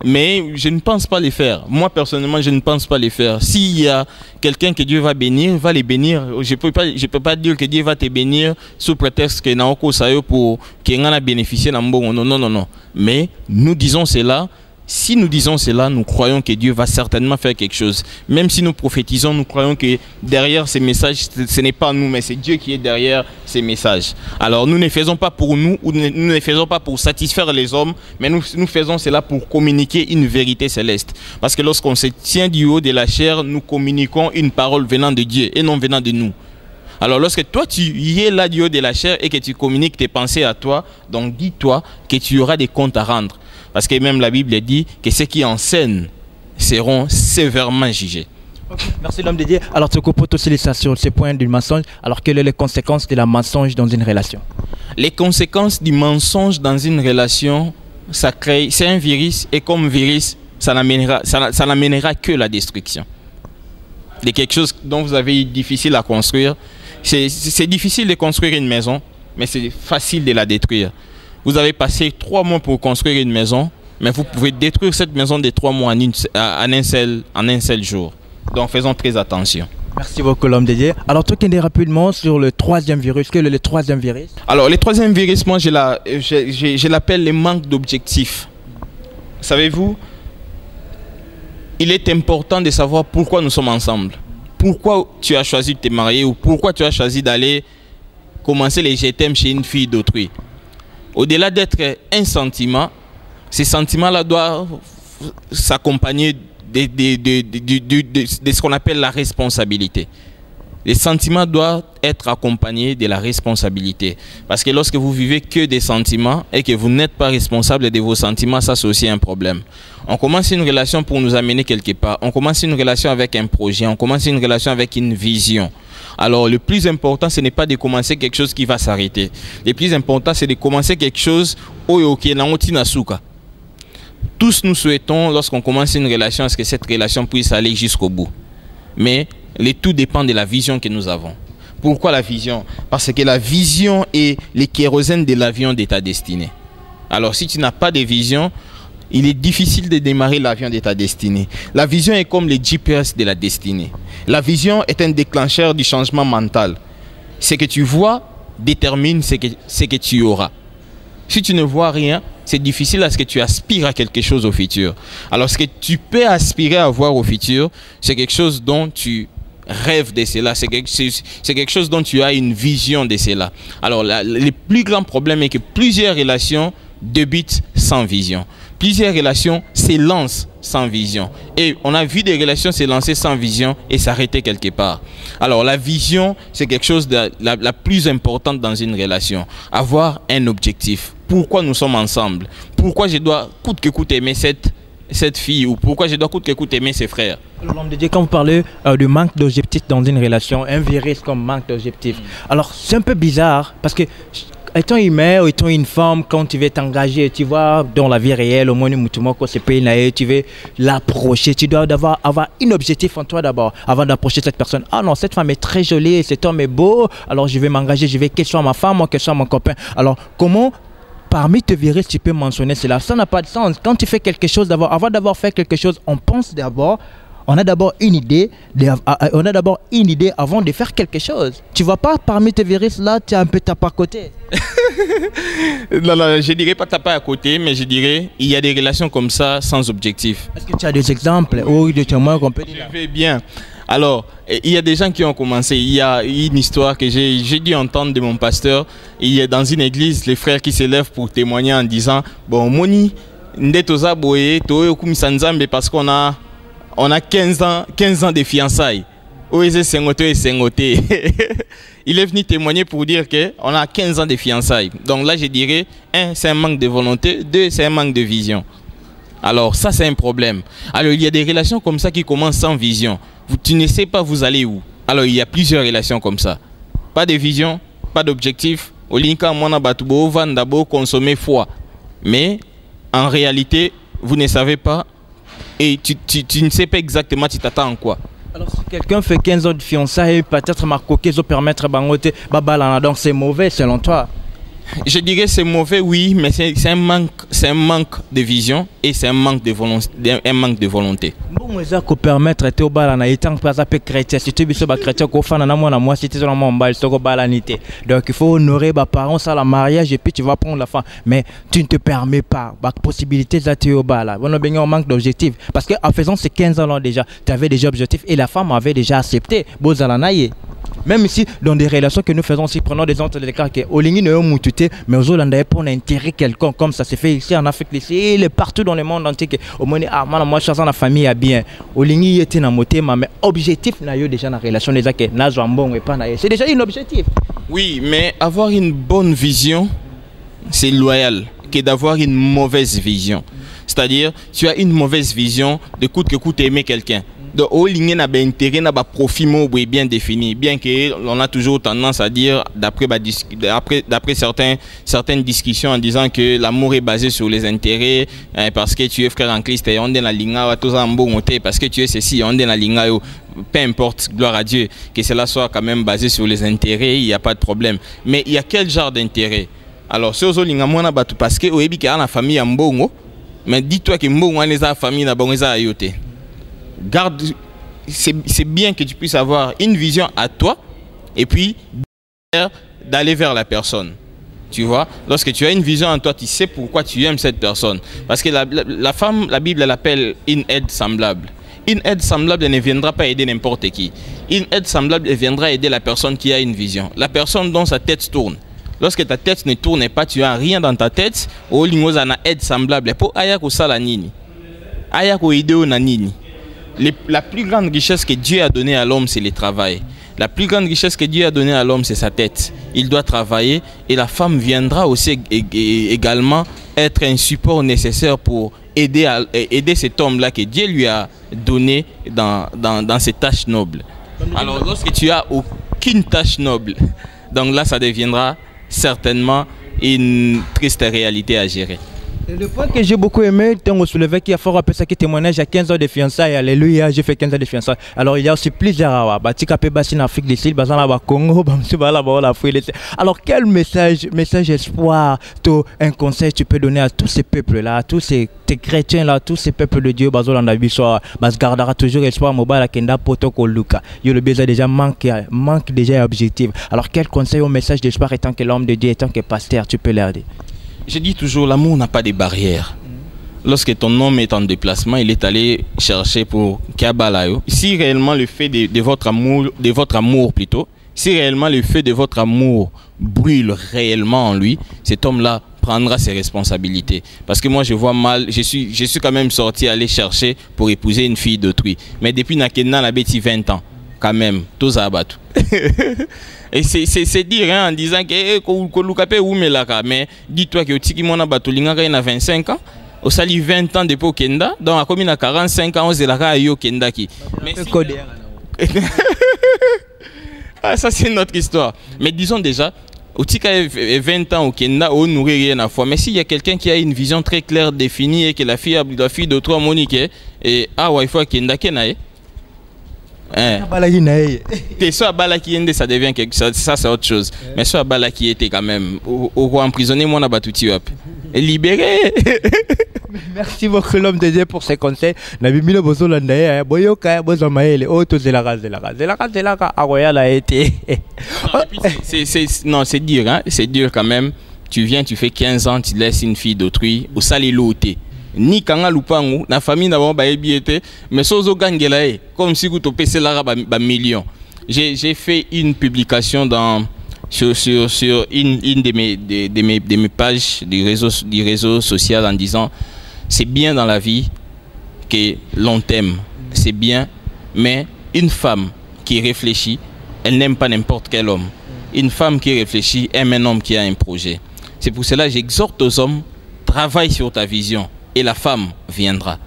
mais je ne pense pas les faire. Moi personnellement, je ne pense pas les faire. S'il y a quelqu'un que Dieu va bénir, va les bénir. Je peux pas dire que Dieu va te bénir sous prétexte que na oko sayo pour que ngana bénéficier na mbongo. Non. Mais nous disons cela. Si nous disons cela, nous croyons que Dieu va certainement faire quelque chose. Même si nous prophétisons, nous croyons que derrière ces messages, ce n'est pas nous, mais c'est Dieu qui est derrière ces messages. Alors nous ne faisons pas pour nous, ou nous ne faisons pas pour satisfaire les hommes, mais nous faisons cela pour communiquer une vérité céleste. Parce que lorsqu'on se tient du haut de la chair, nous communiquons une parole venant de Dieu et non venant de nous. Alors lorsque toi tu y es là du haut de la chair et que tu communiques tes pensées à toi, donc dis-toi que tu auras des comptes à rendre. Parce que même la Bible dit que ceux qui enseignent seront sévèrement jugés. Okay. Merci l'homme de Dieu. Alors tu composes aussi sur ce point du mensonge. Alors quelles sont les conséquences de la mensonge dans une relation? Les conséquences du mensonge dans une relation, ça crée, c'est un virus et comme virus, ça n'amènera que la destruction. De quelque chose dont vous avez difficile à construire. C'est difficile de construire une maison, mais c'est facile de la détruire. Vous avez passé 3 mois pour construire une maison, mais vous pouvez détruire cette maison de 3 mois en un seul jour. Donc faisons très attention. Merci beaucoup l'homme de Dieu. Alors toi qui es rapidement sur le troisième virus, quel est le troisième virus? Alors le troisième virus, moi je l'appelle le manque d'objectifs. Savez-vous, il est important de savoir pourquoi nous sommes ensemble. Pourquoi tu as choisi de te marier ou pourquoi tu as choisi d'aller commencer les je t'aime chez une fille d'autrui. Au-delà d'être un sentiment, ces sentiments-là doivent s'accompagner de ce qu'on appelle la responsabilité. Les sentiments doivent être accompagnés de la responsabilité. Parce que lorsque vous vivez que des sentiments et que vous n'êtes pas responsable de vos sentiments, ça c'est aussi un problème. On commence une relation pour nous amener quelque part. On commence une relation avec un projet. On commence une relation avec une vision. Alors le plus important, ce n'est pas de commencer quelque chose qui va s'arrêter. Le plus important, c'est de commencer quelque chose tous nous souhaitons, lorsqu'on commence une relation, que cette relation puisse aller jusqu'au bout. Mais le tout dépend de la vision que nous avons. Pourquoi la vision? Parce que la vision est le kérosène de l'avion de ta destinée. Alors si tu n'as pas de vision, il est difficile de démarrer l'avion de ta destinée. La vision est comme le GPS de la destinée. La vision est un déclencheur du changement mental. Ce que tu vois détermine ce que tu auras. Si tu ne vois rien, c'est difficile à ce que tu aspires à quelque chose au futur. Alors ce que tu peux aspirer à voir au futur, c'est quelque chose dont tu rêves de cela. C'est quelque chose dont tu as une vision de cela. Alors le plus grand problème est que plusieurs relations débutent sans vision. Plusieurs relations s'élancent sans vision. Et on a vu des relations s'élancer sans vision et s'arrêter quelque part. Alors la vision, c'est quelque chose de la plus importante dans une relation. Avoir un objectif. Pourquoi nous sommes ensemble? Pourquoi je dois coûte que coûte aimer cette cette fille ou pourquoi je dois coûte que coûte aimer ses frères? L'homme de Dieu, quand vous parlez de manque d'objectif dans une relation, un virus comme manque d'objectif. Alors, c'est un peu bizarre parce que, étant humain, étant une femme, quand tu veux t'engager, tu vois, dans la vie réelle, au moins, tu veux l'approcher, tu dois avoir un objectif en toi d'abord, avant d'approcher cette personne. Ah non, cette femme est très jolie, cet homme est beau, alors je vais m'engager, je vais qu'elle soit ma femme ou qu'elle soit mon copain. Alors, comment, parmi tes virus, tu peux mentionner cela? Ça n'a pas de sens. Quand tu fais quelque chose d'abord, avant d'avoir fait quelque chose, on pense d'abord. On a d'abord une idée avant de faire quelque chose. Tu vois pas parmi tes virus là, tu es un peu tapé à côté. Non, je dirais pas taper à côté, mais je dirais il y a des relations comme ça sans objectif. Est-ce que tu as des exemples ou des témoins qu'on peut dire? Je vais bien. Alors, il y a des gens qui ont commencé. Il y a une histoire que j'ai dû entendre de mon pasteur. Il y a dans une église les frères qui s'élèvent pour témoigner en disant bon, Moni, ndetoza boye, toyo kumisanzambe parce qu'on a 15 ans de fiançailles. Il est venu témoigner pour dire qu'on a 15 ans de fiançailles. Donc là, je dirais, 1, c'est un manque de volonté. 2, c'est un manque de vision. Alors ça, c'est un problème. Alors il y a des relations comme ça qui commencent sans vision. Tu ne sais pas vous allez où. Alors il y a plusieurs relations comme ça. Pas de vision, pas d'objectif. Olinka, mona batubo, vandabo, consommer foi. Mais en réalité, vous ne savez pas. Et tu ne sais pas exactement tu t'attends en quoi. Alors si quelqu'un fait 15 ans de fiançailles, peut-être Marco Kezo permettre bangote babalana, donc c'est mauvais selon toi? Je dirais c'est mauvais, oui, mais c'est un manque de vision et c'est un manque de volonté. Bon, ça peut permettre de balancer étant par exemple chrétien, si tu es chrétien, qu'on fait moi si tu es dans bal, c'est balanité. Donc il faut honorer les parents à la mariage et puis tu vas prendre la femme. Mais tu ne te permets pas, la possibilité de te au bal. On a bien un manque d'objectif parce qu'en faisant ces 15 ans déjà, tu avais déjà objectifs et la femme avait déjà accepté. Même ici, dans des relations que nous faisons, si prenons des autres cas, que Olingi ne mutute, mais aux Hollandais pour un intérêt quelconque, comme ça se fait ici en Afrique, ici, et partout dans le monde entier, au moins, moi, je suis dans la famille à bien. Olingi était dans mon thème, mais objectif, n'a eu déjà dans la relation, déjà que Nazwambon et pas c'est déjà un objectif. Oui, mais avoir une bonne vision, c'est loyal que d'avoir une mauvaise vision. C'est-à-dire, tu as une mauvaise vision de coûte que coûte aimer quelqu'un. De haut ligne n'a pas intérêt n'a pas profit bien défini, bien que l'on a toujours tendance à dire d'après certaines discussions en disant que l'amour est basé sur les intérêts, parce que tu es frère en Christ et on est la ligne parce que tu es ceci on est la ligne, peu importe, gloire à Dieu, que cela soit quand même basé sur les intérêts, il n'y a pas de problème. Mais il y a quel genre d'intérêt? Alors ce parce que au a la famille mbongo, mais dis-toi que mbongo les a famille na bongo za ayote. Garde, c'est bien que tu puisses avoir une vision à toi et puis d'aller vers la personne. Tu vois, lorsque tu as une vision en toi, tu sais pourquoi tu aimes cette personne. Parce que la femme, la Bible l'appelle une aide semblable. Une aide semblable ne viendra pas aider n'importe qui. Une aide semblable viendra aider la personne qui a une vision. La personne dont sa tête tourne. Lorsque ta tête ne tourne pas, tu n'as rien dans ta tête. Au lingos a une aide semblable. Pour ayako salanini, ayako ideo nanini. La plus grande richesse que Dieu a donnée à l'homme, c'est le travail. La plus grande richesse que Dieu a donnée à l'homme, c'est sa tête. Il doit travailler et la femme viendra aussi également être un support nécessaire pour aider cet homme-là que Dieu lui a donné dans ses tâches nobles. Alors lorsque tu n'as aucune tâche noble, donc là ça deviendra certainement une triste réalité à gérer. Le point que j'ai beaucoup aimé, on soulevait qu'il y a fort appelé ça qui témoignage à 15 ans de fiançailles. Alléluia, j'ai fait 15 ans de fiançailles. Alors il y a aussi plusieurs en Afrique du Sud, au Congo, alors quel message espoir, un conseil tu peux donner à tous ces peuples-là, à tous ces chrétiens-là, tous ces peuples de Dieu, gardera toujours espoir, mobile, kenda potoko luka. Il le besoin déjà manque déjà objectif. Alors quel conseil ou message d'espoir étant que l'homme de Dieu, étant que pasteur, tu peux leur dire? Je dis toujours, l'amour n'a pas de barrières. Lorsque ton homme est en déplacement, il est allé chercher pour Kabalayo. Si réellement le fait de votre amour plutôt, si réellement le fait de votre amour brûle réellement en lui, cet homme-là prendra ses responsabilités. Parce que moi je vois mal, je suis quand même sorti aller chercher pour épouser une fille d'autrui. Mais depuis Nakena, la bêtise 20 ans, quand même, tous à abattre. Et c'est dire hein, en disant que mais dis-toi que Tiki Mona Batulinga il a 25 ans, Au sali 20 ans depuis au Kenda, donc à commune à 45 ans, on se l'a eu au Kenda qui. Mais ah, ça c'est notre histoire. Mais disons déjà, au Tika 20 ans au Kenda, on nourrit rien à fois. Mais s'il y a quelqu'un qui a une vision très claire, définie, et que la fille de 3 Monique, et ah ouais, il faut Kenda Kenae. T'es soit Balaki Ende, ça devient quelque chose, ça c'est autre chose. Mais soit Balaki était quand même, au roi emprisonné, moi on a battu et libéré. Merci beaucoup l'homme de Dieu pour ses conseils. Nabi Milo Bozo Landaye, Boyoka, Bozamaele, Oto Zelaga, Aroyal a été. Non, c'est dur, hein? C'est dur quand même. Tu viens, tu fais 15 ans, tu laisses une fille d'autrui, au saliloté. Ni kanga lupangu, na famille n'avons pas été, mais sozo gangelae, comme si vous topez là ba million. J'ai fait une publication sur une de mes pages du réseau social en disant c'est bien dans la vie que l'on t'aime, c'est bien, mais une femme qui réfléchit, elle n'aime pas n'importe quel homme. Une femme qui réfléchit aime un homme qui a un projet. C'est pour cela que j'exhorte aux hommes, travaille sur ta vision. Et la femme viendra.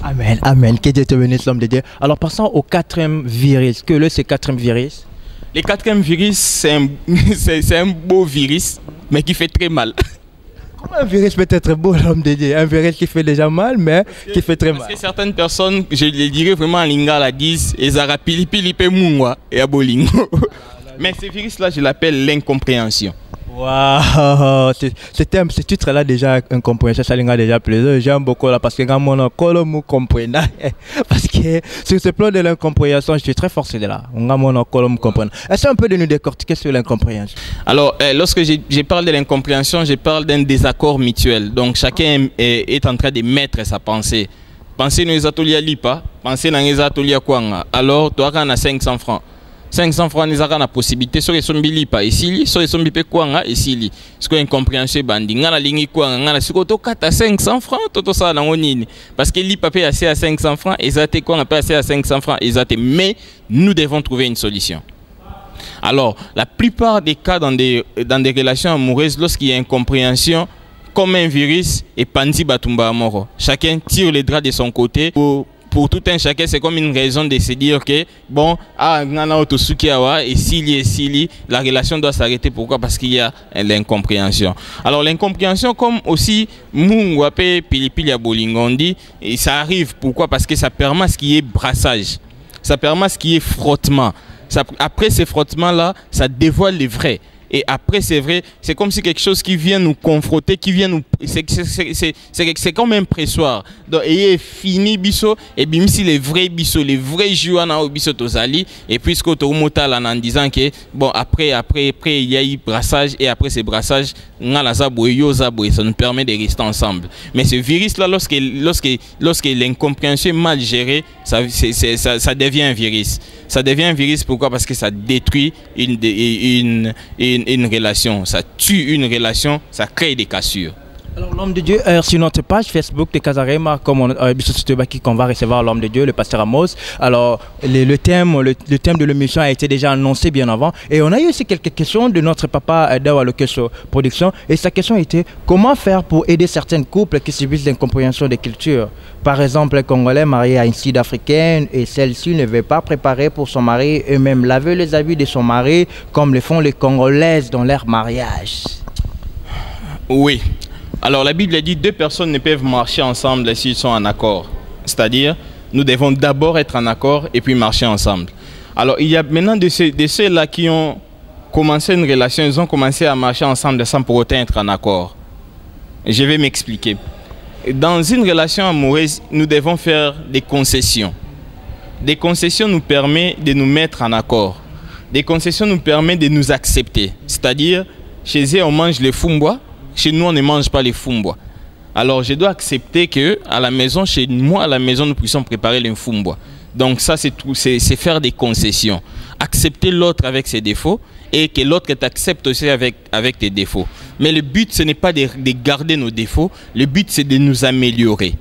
Amen, amen. Que Dieu te bénisse, l'homme de Dieu. Alors passons au 4e virus. Que c'est 4e virus? Le 4e virus, c'est un beau virus, mais qui fait très mal. Comment un virus peut être beau, l'homme de Dieu? Un virus qui fait déjà mal, mais qui fait très mal. Parce que certaines personnes, je les dirais vraiment en lingala, disent et zara pili pili pe mungwa et abolingo. Mais ce virus-là, je l'appelle l'incompréhension. Waouh, ce titre-là déjà incompréhension, ça l'a déjà plaisir. J'aime beaucoup là parce que quand on a compris, parce que sur ce plan de l'incompréhension, je suis très forcé de là. On a comprendre. Est-ce un peu de nous décortiquer sur l'incompréhension? Alors, lorsque je parle de l'incompréhension, je parle d'un désaccord mutuel. Donc, chacun est en train de mettre sa pensée. Penser dans les ateliers Lipa, penser dans les ateliers Kwanga. Alors, tu as 500 francs. 500 francs, nous avons la possibilité sur les zombies pas ici, sur les zombies quoi ici. Ce qu'on incompréhension bandi, ngana lingi quoi, ngana si koto kata 500 francs, toto ça na onini. Parce que l'IPA paye assez à 500 francs, et ça quoi on paye assez à 500 francs, et ça mais nous devons trouver une solution. Alors, la plupart des cas dans des relations amoureuses, lorsqu'il y a incompréhension, comme un virus, et pandi batumba amoro. Chacun tire les draps de son côté pour tout un chacun, c'est comme une raison de se dire que, bon, et s'il la relation doit s'arrêter. Pourquoi? Parce qu'il y a l'incompréhension. Alors, l'incompréhension, comme aussi, Mungwape, Pilipili, Bolingondi, et ça arrive. Pourquoi? Parce que ça permet ce qui est brassage. Ça permet ce qui est frottement. Après ces frottements-là, ça dévoile les vrais. Et après, c'est vrai, c'est comme si quelque chose qui vient nous confronter, qui vient nous... C'est comme un pressoir. Donc, il est fini, biso, et bien si les vrais biso, les vrais joueurs au biso tozali, et puis ce qu'on en disant que, bon, après, il y a eu brassage, et après ce brassage, ça nous permet de rester ensemble. Mais ce virus-là, lorsque l'incompréhension est mal gérée, ça devient un virus. Ça devient un virus, pourquoi? Parce que ça détruit une relation, ça tue une relation, ça crée des cassures. Alors l'homme de Dieu, sur notre page Facebook de Kazarema, comme on va recevoir l'homme de Dieu, le pasteur Amos. Alors le thème de l'émission a été déjà annoncé bien avant. Et on a eu aussi quelques questions de notre papa Dawa Lokeso Production. Et sa question était comment faire pour aider certains couples qui subissent l'incompréhension des cultures. Par exemple, un Congolais marié à une Sud-Africaine et celle-ci ne veut pas préparer pour son mari et même laver les habits de son mari comme le font les Congolaises dans leur mariage. Oui. Alors la Bible dit deux personnes ne peuvent marcher ensemble s'ils sont en accord. C'est-à-dire, nous devons d'abord être en accord et puis marcher ensemble. Alors il y a maintenant de ceux-là qui ont commencé une relation, ils ont commencé à marcher ensemble sans pour autant être en accord. Je vais m'expliquer. Dans une relation amoureuse, nous devons faire des concessions. Des concessions nous permettent de nous mettre en accord. Des concessions nous permettent de nous accepter. C'est-à-dire, chez eux, on mange les fumbois. Chez nous, on ne mange pas les fumbois. Alors, je dois accepter que à la maison, chez moi, à la maison, nous puissions préparer les fumbois. Donc, ça, c'est faire des concessions. Accepter l'autre avec ses défauts et que l'autre t'accepte aussi avec tes défauts. Mais le but, ce n'est pas de garder nos défauts. Le but, c'est de nous améliorer.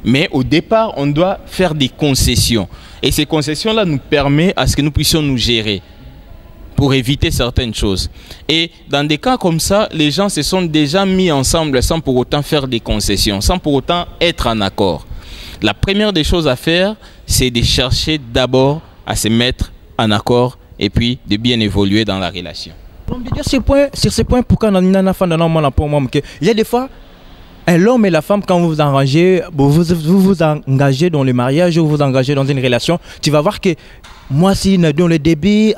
Mais au départ, on doit faire des concessions. Et ces concessions-là nous permettent à ce que nous puissions nous gérer. pour éviter certaines choses. Et dans des cas comme ça, les gens se sont déjà mis ensemble sans pour autant faire des concessions, sans pour autant être en accord. La première des choses à faire, c'est de chercher d'abord à se mettre en accord et puis de bien évoluer dans la relation. Sur ce point, pourquoi il y a des fois, l'homme et la femme, quand vous vous engagez, vous engagez dans le mariage, vous vous engagez dans une relation, tu vas voir que moi, si dans le début,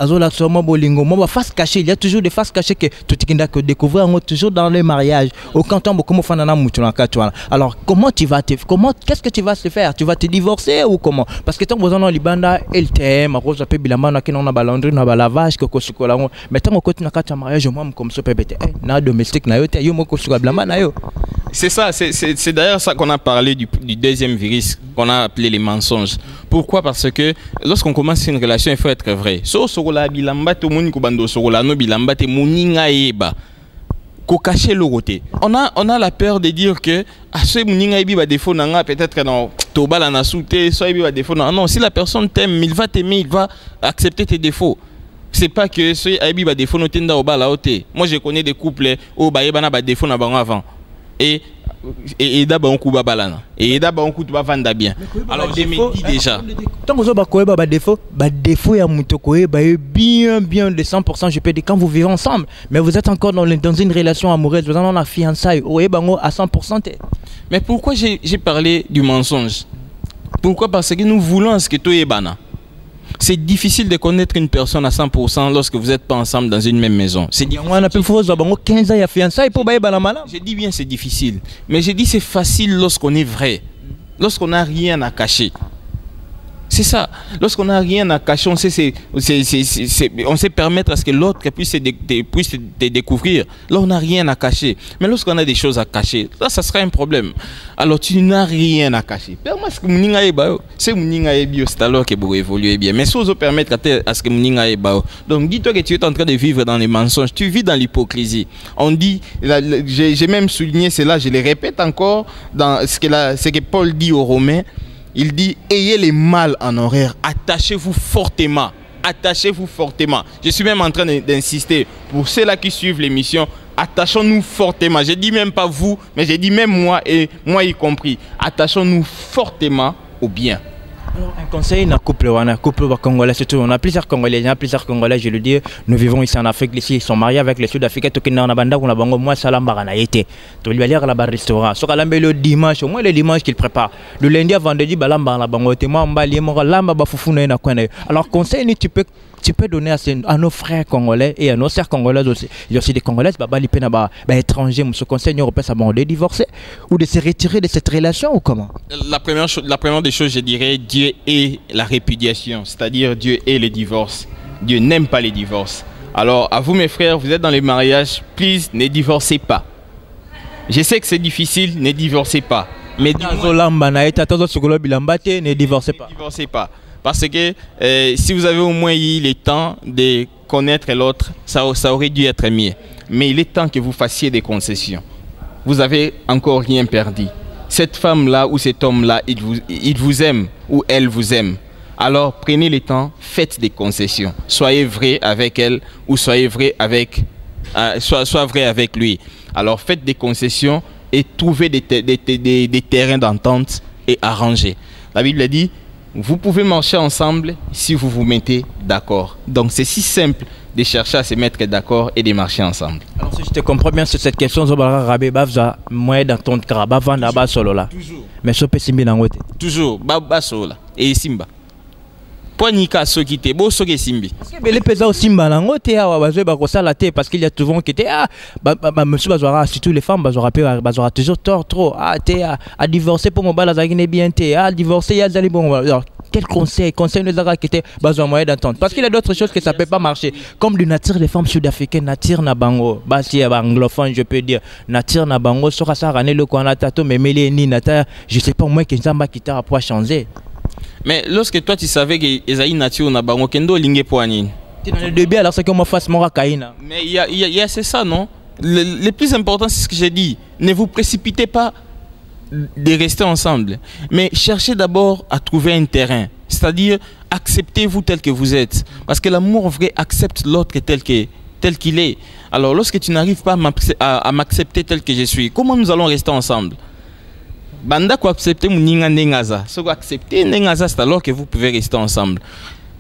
face cachée, il y a toujours des faces cachées que tu découvrir toujours dans le mariage. Alors, comment tu vas qu'est-ce que tu vas se faire? Tu vas te divorcer ou comment? Parce que tant que vous libanda, elle t'aime, rose a bilama, qui n'en a balandré, n'a pas lavage, que mais tant que tu n'as pas mariage, moi, comme ça, peut être na domestique, na yo, te yo, mo blama na yo. C'est ça, c'est d'ailleurs ça qu'on a parlé du deuxième virus qu'on a appelé les mensonges. Pourquoi? Parce que lorsqu'on commence une relation, il faut être vrai. So sorola bilamba to moni ko bando sorola no bilamba te moninga eba. Ko cacher le côté. On a la peur de dire que ce moninga ebi ba défaut nanga peut-être non to bala na souté, so ebi ba défaut non, si la personne t'aime, il va t'aimer, il va accepter tes défauts. C'est pas que ce ebi ba défaut no tenda obala oté. Moi je connais des couples au ba eba na ba défaut na bango avant. Et d'abord on coupe balana et d'abord on coupe vendre bien. Alors je me dis déjà tant que vous avez défaut ya mutoko bien de 100%, je peux dire quand vous vivez ensemble, mais vous êtes encore dans une relation amoureuse, vous en avez fiançailles à 100%. Mais pourquoi j'ai parlé du mensonge? Pourquoi? Parce que nous voulons ce que tout est bana. C'est difficile de connaître une personne à 100% lorsque vous n'êtes pas ensemble dans une même maison. C'est difficile. Je dis bien c'est difficile, mais je dis c'est facile lorsqu'on est vrai, lorsqu'on n'a rien à cacher. C'est ça. Lorsqu'on n'a rien à cacher, on sait permettre à ce que l'autre puisse te découvrir. Là, on n'a rien à cacher. Mais lorsqu'on a des choses à cacher, là, ça sera un problème. Alors, tu n'as rien à cacher. C'est alors que vous évoluez bien. Mais si vous permettre à ce que donc, dis-toi que tu es en train de vivre dans les mensonges. Tu vis dans l'hypocrisie. On dit, j'ai même souligné cela, je le répète encore, dans ce que Paul dit aux Romains. Il dit, ayez les mal en horaire, attachez-vous fortement. Attachez-vous fortement. Je suis même en train d'insister pour ceux-là qui suivent l'émission. Attachons-nous fortement. Je dis même pas vous, mais je dis même moi et moi y compris. Attachons-nous fortement au bien. Alors, un conseil dans le couple congolais, surtout, on a plusieurs Congolais, je le dis, nous vivons ici en Afrique, ici, ils sont mariés avec les Sud-Africains, tout le monde, moi, salambara été. Tu vas aller à la restaurant, sur le dimanche, au moins le dimanche qu'ils préparent. Le lundi à vendredi, balamba la bango, moi, alors, conseil, tu peux donner à nos frères congolais et à nos sœurs congolaises aussi. Il y a aussi des Congolaises, étrangers, ce conseil européen, ça va de divorcer ou de se retirer de cette relation ou comment? La première des choses, je dirais, Dieu est la répudiation, c'est-à-dire Dieu est le divorce. Dieu n'aime pas les divorces. Alors, à vous mes frères, vous êtes dans les mariages, please, ne divorcez pas. Je sais que c'est difficile, ne divorcez pas. Mais ne divorcez pas. Ne divorcez pas. Parce que si vous avez au moins eu le temps de connaître l'autre, ça aurait dû être mieux. Mais il est temps que vous fassiez des concessions. Vous n'avez encore rien perdu. Cette femme-là ou cet homme-là, il vous aime ou elle vous aime. Alors prenez le temps, faites des concessions. Soyez vrai avec elle ou soyez vrai avec, soit vrai avec lui. Alors faites des concessions et trouvez des terrains d'entente et arrangez. La Bible dit, vous pouvez marcher ensemble si vous vous mettez d'accord. Donc c'est si simple de chercher à se mettre d'accord et de marcher ensemble. Alors si je te comprends bien sur cette question, moi d'entendre Karaba vendre solo là. Toujours. Mais ce peut simbi dans côté. Toujours baba solo là et simba. Ponika so kité bo so ke simbi. Parce que les pesants simba dans côté parce qu'il y a souvent qui était monsieur bazora surtout les femmes bazora toujours tort trop à divorcer pour mon balazaki bien à divorcer ya zali bon. Alors quel conseil nous a quitté besoin moyen d'entendre parce qu'il y a d'autres choses que ça peut pas marcher comme du nature des femmes sud-africaines nature na bango basi anglophone je peux dire nature na bango sera ça rané le quoi na tato mais mêlé ni nata je sais pas moi que nzamba kita pour changer. Mais lorsque toi tu savais que Esaïe nature na bango kendo lingé poanine. Tu dans le début alors c'est que moi fasse mon kaina. Mais il y a c'est ça non. Le plus important c'est ce que j'ai dit. Ne vous précipitez pas de rester ensemble, mais cherchez d'abord à trouver un terrain, c'est-à-dire acceptez-vous tel que vous êtes. Parce que l'amour vrai accepte l'autre tel qu'il est. Alors lorsque tu n'arrives pas à m'accepter tel que je suis, comment nous allons rester ensemble? Banda ko accepter muninga nengaza. Ce que accepter nengaza, c'est alors que vous pouvez rester ensemble.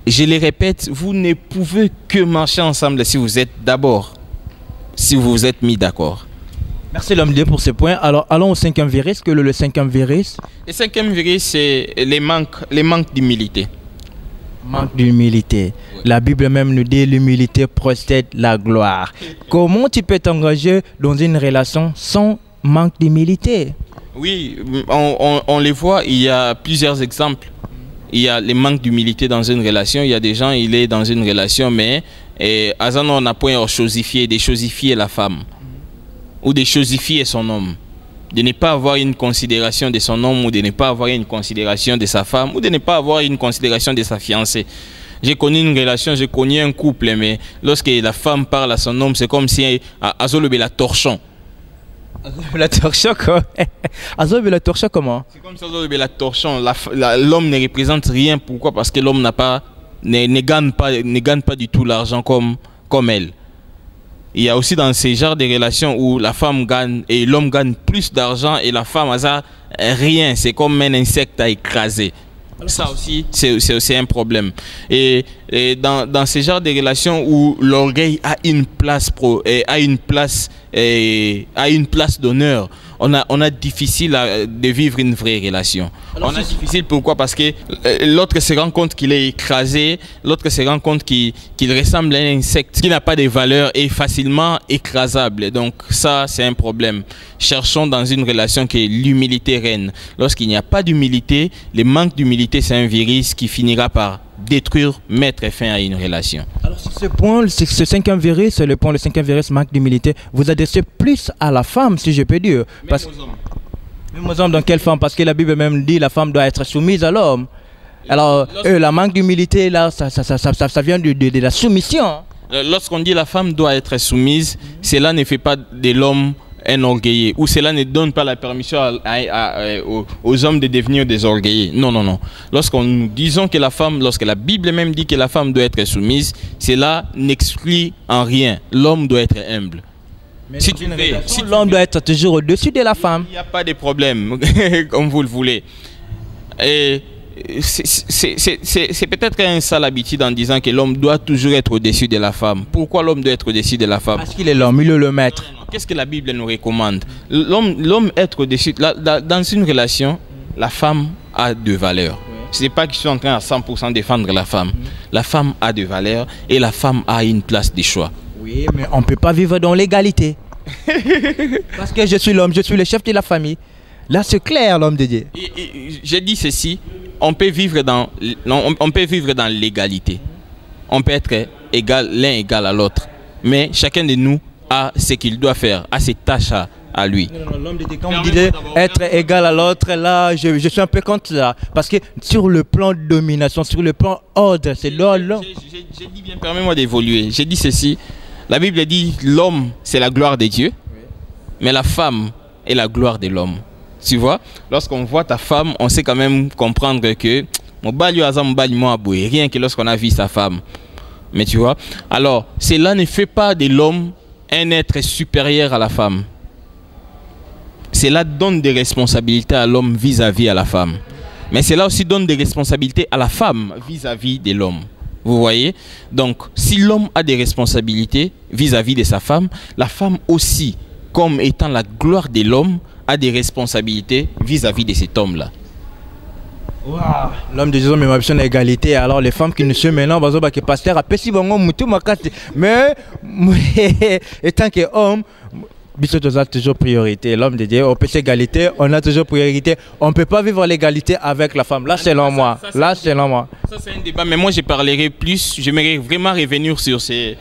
Je le répète, vous ne pouvez que marcher ensemble si vous êtes d'abord, si vous vous êtes mis d'accord. Merci l'homme de Dieu pour ce point. Alors allons au cinquième virus. Que le cinquième virus? Le cinquième virus, c'est les manques d'humilité. Manque d'humilité. Oui. La Bible même nous dit l'humilité procède la gloire. Comment tu peux t'engager dans une relation sans manque d'humilité? Oui, on les voit, il y a plusieurs exemples. Il y a les manques d'humilité dans une relation. Il y a des gens, il est dans une relation, mais on n'a point de chosifier la femme. Ou de chosifier son homme. De ne pas avoir une considération de son homme, ou de ne pas avoir une considération de sa femme, ou de ne pas avoir une considération de sa fiancée. J'ai connu une relation, j'ai connu un couple, mais lorsque la femme parle à son homme, c'est comme si Azolobe la torchon. La torchon quoi? La torchon comment? C'est comme ça, la torchon. L'homme ne représente rien. Pourquoi? Parce que l'homme ne gagne pas du tout l'argent comme elle. Il y a aussi dans ces genres de relations où la femme gagne et l'homme gagne plus d'argent et la femme a rien. C'est comme un insecte à écraser. Ça aussi, c'est un problème. Et dans ces genres de relations où l'orgueil a une place d'honneur, on a difficile de vivre une vraie relation. Alors, on a difficile pourquoi? Parce que l'autre se rend compte qu'il est écrasé, l'autre se rend compte qu'il ressemble à un insecte qui n'a pas de valeur et facilement écrasable. Donc ça, c'est un problème. Cherchons dans une relation que l'humilité règne. Lorsqu'il n'y a pas d'humilité, le manque d'humilité, c'est un virus qui finira par détruire, mettre fin à une relation. Alors sur ce point, ce cinquième virus, le cinquième virus, manque d'humilité, vous adressez plus à la femme, si je peux dire. Parce, même aux hommes. Même aux hommes, dans quelle femme? Parce que la Bible même dit la femme doit être soumise à l'homme. Alors, la manque d'humilité, là, ça vient de la soumission. Lorsqu'on dit la femme doit être soumise, cela ne fait pas de l'homme un orgueilleux, ou cela ne donne pas la permission aux hommes de devenir des orgueilleux. Non, non, non. Lorsqu'on nous disons que lorsque la Bible même dit que la femme doit être soumise, cela n'exclut en rien. L'homme doit être humble. Mais si l'homme doit être toujours au-dessus de la femme. Il n'y a pas de problème, comme vous le voulez. Et c'est peut-être un sale habitude en disant que l'homme doit toujours être au-dessus de la femme. Pourquoi l'homme doit être au-dessus de la femme? Parce qu'il est l'homme, il est le maître. Qu'est-ce que la Bible nous recommande? L'homme être au-dessus. Dans une relation, la femme a de valeur. Ce n'est pas que je suis en train à 100% défendre la femme. La femme a de valeur et la femme a une place de choix. Oui, mais on ne peut pas vivre dans l'égalité. Parce que je suis l'homme, je suis le chef de la famille. Là, c'est clair, l'homme de Dieu. J'ai dit ceci, on peut vivre dans l'égalité. On peut être l'un égal à l'autre. Mais chacun de nous a ce qu'il doit faire, a ses tâches à lui. L'homme de Dieu, quand vous dites être égal à l'autre, là, je suis un peu contre ça. Parce que sur le plan de domination, sur le plan ordre, c'est l'homme. J'ai dit bien, permets-moi d'évoluer. J'ai dit ceci, la Bible dit l'homme, c'est la gloire de Dieu, mais la femme est la gloire de l'homme. Tu vois, lorsqu'on voit ta femme, on sait quand même comprendre que rien que lorsqu'on a vu sa femme. Mais tu vois, alors cela ne fait pas de l'homme un être supérieur à la femme. Cela donne des responsabilités à l'homme vis-à-vis à la femme. Mais cela aussi donne des responsabilités à la femme vis-à-vis de l'homme. Vous voyez? Donc, si l'homme a des responsabilités vis-à-vis de sa femme, la femme aussi, comme étant la gloire de l'homme, a des responsabilités vis-à-vis de cet homme-là. Wow. L'homme de Jésus, mais ma vision d'égalité. Alors, les femmes qui ne se mélangent pas, que pasteur a pessi bongo mutu makati. Mais, étant qu'homme, Bissot a toujours priorité. L'homme de Dieu, on peut égalité, on a toujours priorité. On ne peut pas vivre l'égalité avec la femme. Là, selon moi. Là, selon moi. Ça, c'est un débat, mais moi, je parlerai plus. J'aimerais vraiment revenir sur ces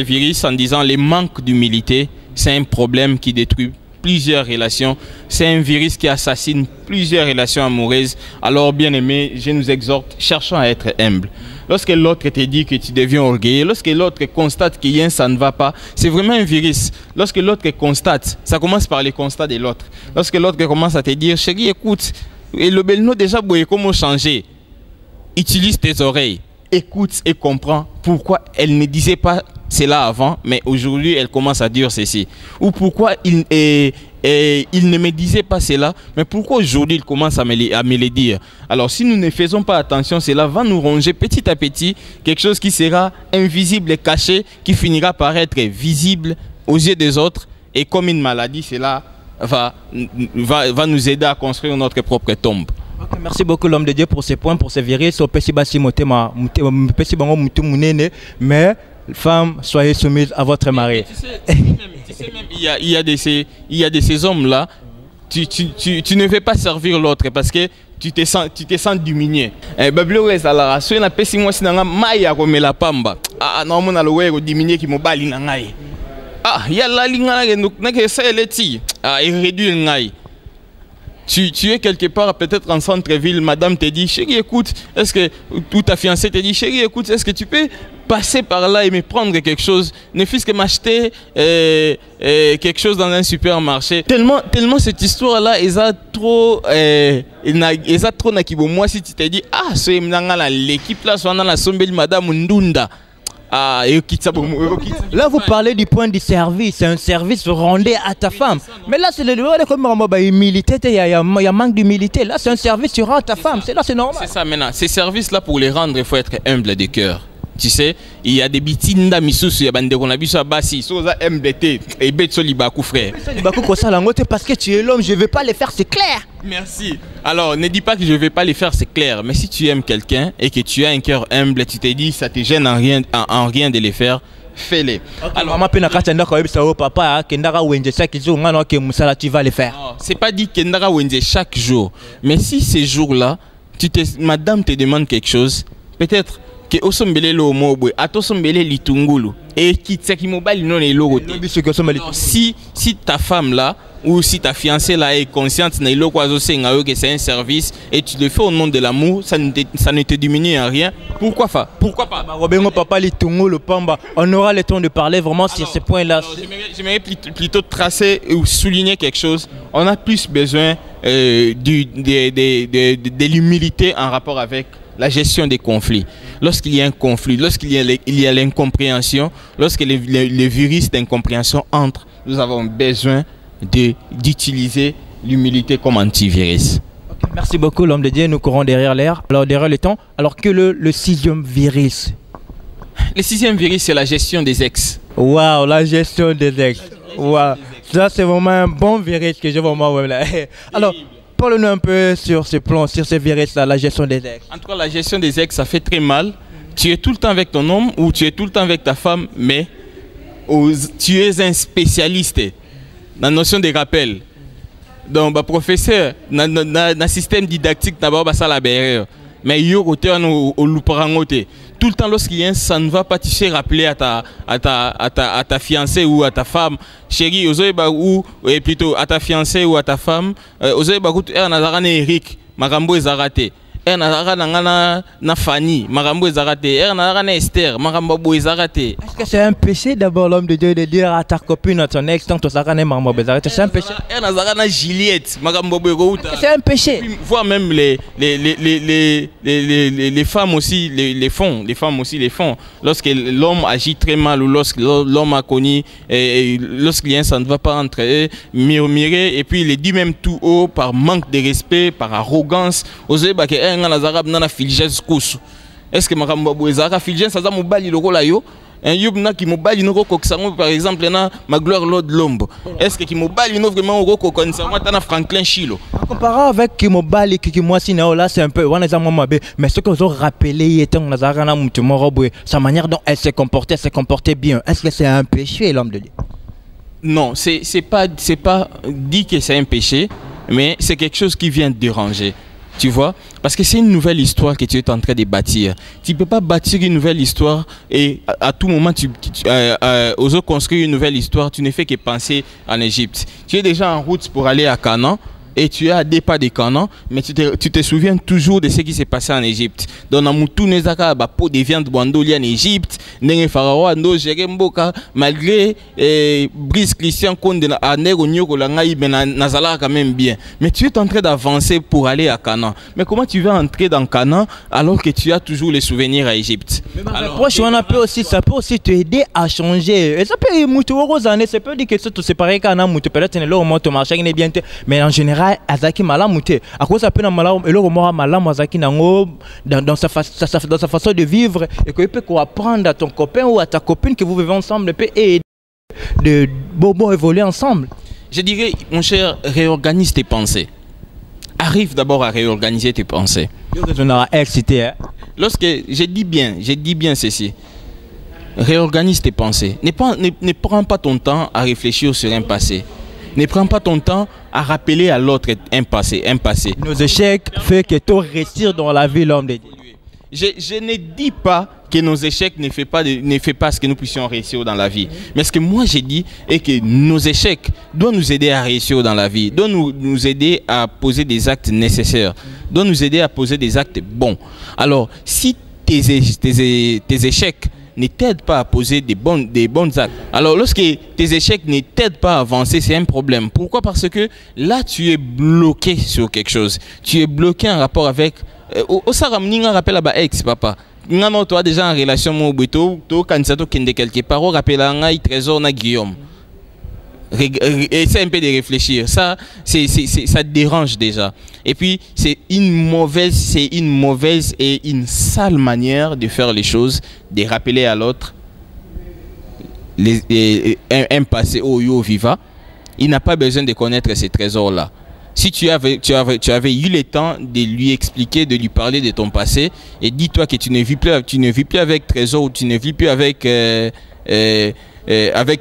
virus en disant les manques d'humilité, c'est un problème qui détruit plusieurs relations. C'est un virus qui assassine plusieurs relations amoureuses. Alors, bien aimé, je nous exhorte, cherchons à être humbles. Lorsque l'autre te dit que tu deviens orgueilleux, lorsque l'autre constate que ça ne va pas, c'est vraiment un virus. Lorsque l'autre constate, ça commence par les constats de l'autre. Lorsque l'autre commence à te dire, chérie, écoute, et le belno déjà, comment changer? utilise tes oreilles, écoute et comprends pourquoi elle ne disait pas cela avant, mais aujourd'hui elle commence à dire ceci. Ou pourquoi il ne me disait pas cela, mais pourquoi aujourd'hui il commence à me le dire. Alors si nous ne faisons pas attention, cela va nous ronger petit à petit, quelque chose qui sera invisible et caché, qui finira par être visible aux yeux des autres, et comme une maladie, cela va nous aider à construire notre propre tombe. Okay, merci beaucoup l'homme de Dieu pour ces points, pour ces virus. Mais femmes, soyez soumises à votre mari. Tu sais même, il y a de ces hommes-là, tu ne veux pas servir l'autre parce que tu te sens diminué. Bablo ezala so na pesi moi sinanga mai ya komela pamba. Ah na mona lo wego diminué ki mobali na ngai. Ah ya la linga na ke sa eleti. Ah il réduit ngai. Tu es quelque part, peut-être en centre-ville, madame te dit, chérie, écoute, est-ce que, ou ta fiancée te dit, chérie, écoute, est-ce que tu peux passer par là et me prendre quelque chose, ne fût-ce que m'acheter quelque chose dans un supermarché. Tellement cette histoire-là, ils a trop nakibo. Moi, si tu te dis, ah, c'est l'équipe là, soit dans la sombelle madame Ndunda. Ah, là, vous parlez du point du service. C'est un service rendu à ta femme. Mais là, c'est le humilité. Il y a manque d'humilité. Là, c'est un service tu rends à ta femme. C'est normal. C'est ça maintenant. Ces services-là, pour les rendre, il faut être humble de cœur. Tu sais, il y a des bitinda misusu ya bande qu'on a vu ça basi, soza MBT et betso libaku frère. Parce que tu es l'homme, je vais pas les faire, c'est clair. Merci. Alors, ne dis pas que je vais pas les faire, c'est clair. Mais si tu aimes quelqu'un et que tu as un cœur humble, tu te dis ça te gêne en rien de les faire, fais-les. Alors, maman papa kendara wenje chaque jour, ngano ke musala tu vas les faire. C'est pas dit kendara wenje chaque jour, mais si ces jours-là, madame te demande quelque chose, peut-être que osombele lo mobwe atosombele litungulu et qui mobile non est logo. Si ta femme là ou si ta fiancée là est consciente que c'est un service et tu le fais au nom de l'amour, ça ne te diminue en rien. Pourquoi pas? On aura le temps de parler vraiment sur ces points-là. J'aimerais plutôt tracer ou souligner quelque chose. On a plus besoin de l'humilité en rapport avec la gestion des conflits. Lorsqu'il y a un conflit, lorsqu'il y a l'incompréhension, lorsque les virus d'incompréhension entrent, nous avons besoin d'utiliser l'humilité comme antivirus. Okay, merci beaucoup l'homme de Dieu, nous courons derrière l'air, alors derrière le temps. Alors que le sixième virus? Le sixième virus, c'est la gestion des ex. Waouh, la gestion des ex. Waouh, ça c'est vraiment un bon virus que je vais m'envoyer là. Alors, parle-nous un peu sur ce plan, sur ces virus-là, la gestion des ex. En tout cas, la gestion des ex, ça fait très mal. Tu es tout le temps avec ton homme ou tu es tout le temps avec ta femme, mais tu es un spécialiste dans la notion des rappels. Donc, bah, professeur, dans le système didactique, d'abord, ça la barrière. Mais il y a tout le temps, lorsqu'il y a ça ne va pas te rappeler à ta fiancée ou à ta femme, chérie, ou plutôt à ta fiancée ou à ta femme, Eric, Marambo est raté. Na Fanny, Marambo est raté. Na Esther, Marambo est raté. Est-ce que c'est un péché d'abord l'homme de Dieu de dire à ta copine, à ton ex, tant que ça Marambo est raté? C'est un péché. Na Juliette, Marambo c'est un péché. Voir même les femmes aussi les font. Les femmes aussi les font. Lorsque l'homme agit très mal ou lorsque l'homme a connu, lorsqu'il ça ne va pas entre eux, murmurer et puis il le dit même tout haut par manque de respect, par arrogance. Est-ce que Marambo Ezara Filgen ça mobali loko la yo un yubna qui mobali no ko kisango par exemple na ma gloire Lord Lombo. Est-ce que qui mobali no vraiment ko konsango tana Franklin Chilo. Comparé avec qui mobali qui moi si là c'est un peu on est mabe mais ce que vous rappelé étant Nazara na mutumoro boy sa manière dont elle s'est comportée bien. Est-ce que c'est un péché l'homme de Dieu? Non, c'est pas dit que c'est un péché, mais c'est quelque chose qui vient déranger. Tu vois, parce que c'est une nouvelle histoire que tu es en train de bâtir. Tu ne peux pas bâtir une nouvelle histoire et à tout moment, oser construire une nouvelle histoire, tu ne fais que penser en Égypte. Tu es déjà en route pour aller à Canaan et tu es à des pas de Canaan, mais tu te souviens toujours de ce qui s'est passé en Égypte. Dans la moutou nezaka ba pot de viande boandoli en Égypte, nenge Pharaon ando géré mboka malgré Brice Christian Konde a nego nyoko la ngai nazala quand même bien. Mais tu es en train d'avancer pour aller à Canaan. Mais comment tu vas entrer dans Canaan alors que tu as toujours les souvenirs à Égypte? Alors, ça peut aussi t'aider à changer. Et ça peut ça peut dire que c'est pareil qu'un homme peut-être le moment tu marches bien, mais en général azaki malamute à cause ça peut na malam et le moment malam azaki nango dans sa façon de vivre et que peut apprendre à ton copain ou à ta copine que vous vivez ensemble peut aider de bobo évoluer ensemble. Je dirais mon cher, réorganise tes pensées. Arrive d'abord à réorganiser tes pensées. Lorsque je dis bien ceci. Réorganise tes pensées. Ne prends pas ton temps à réfléchir sur un passé. Ne prends pas ton temps à rappeler à l'autre un passé. Nos échecs font que tu réussir dans la vie, l'homme de Dieu. Je ne dis pas que nos échecs ne font pas ce que nous puissions réussir dans la vie. Mais ce que moi j'ai dit est que nos échecs doivent nous aider à réussir dans la vie, doivent nous aider à poser des actes nécessaires, doivent nous aider à poser des actes bons. Alors, si tes échecs ne t'aident pas à poser des bons actes. Alors, lorsque tes échecs ne t'aident pas à avancer, c'est un problème. Pourquoi? Parce que là, tu es bloqué sur quelque chose. Tu es bloqué en rapport avec... Au Saramninga rappelle à ex, papa. Non, toi déjà en relation avec Mobuto, tu as quelque part, on rappelle à un trésor na Guillaume. Essaie un peu de réfléchir. Ça te dérange déjà. Et puis, c'est une mauvaise et une sale manière de faire les choses, de rappeler à l'autre un passé au yo viva. Il n'a pas besoin de connaître ces trésors-là. Si tu avais eu le temps de lui expliquer, de lui parler de ton passé, et dis-toi que tu ne vis plus avec Trésor ou tu ne vis plus avec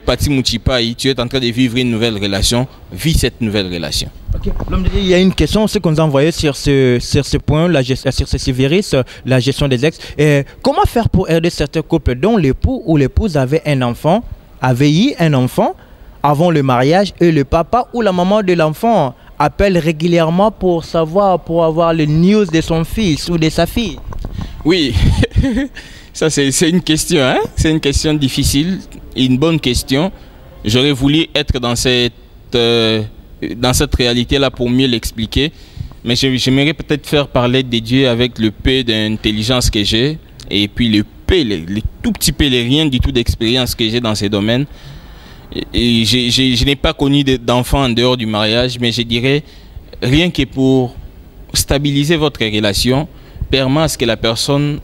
Pati Mouchipai, tu es en train de vivre une nouvelle relation, vis cette nouvelle relation. Okay. Il y a une question, ce qu'on nous a envoyé sur ce point, sur ce virus, la gestion des ex. Comment faire pour aider certains couples dont l'époux ou l'épouse avait un enfant, avait eu un enfant avant le mariage et le papa ou la maman de l'enfant appelle régulièrement pour avoir les news de son fils ou de sa fille? Oui, ça c'est une question, hein? C'est une question difficile, une bonne question. J'aurais voulu être dans cette réalité-là pour mieux l'expliquer. Mais j'aimerais peut-être faire parler de Dieu avec le peu d'intelligence que j'ai et puis le tout petit peu, rien du tout d'expérience que j'ai dans ces domaines. Et je n'ai pas connu d'enfants en dehors du mariage, mais je dirais, rien que pour stabiliser votre relation, permet à ce que la personne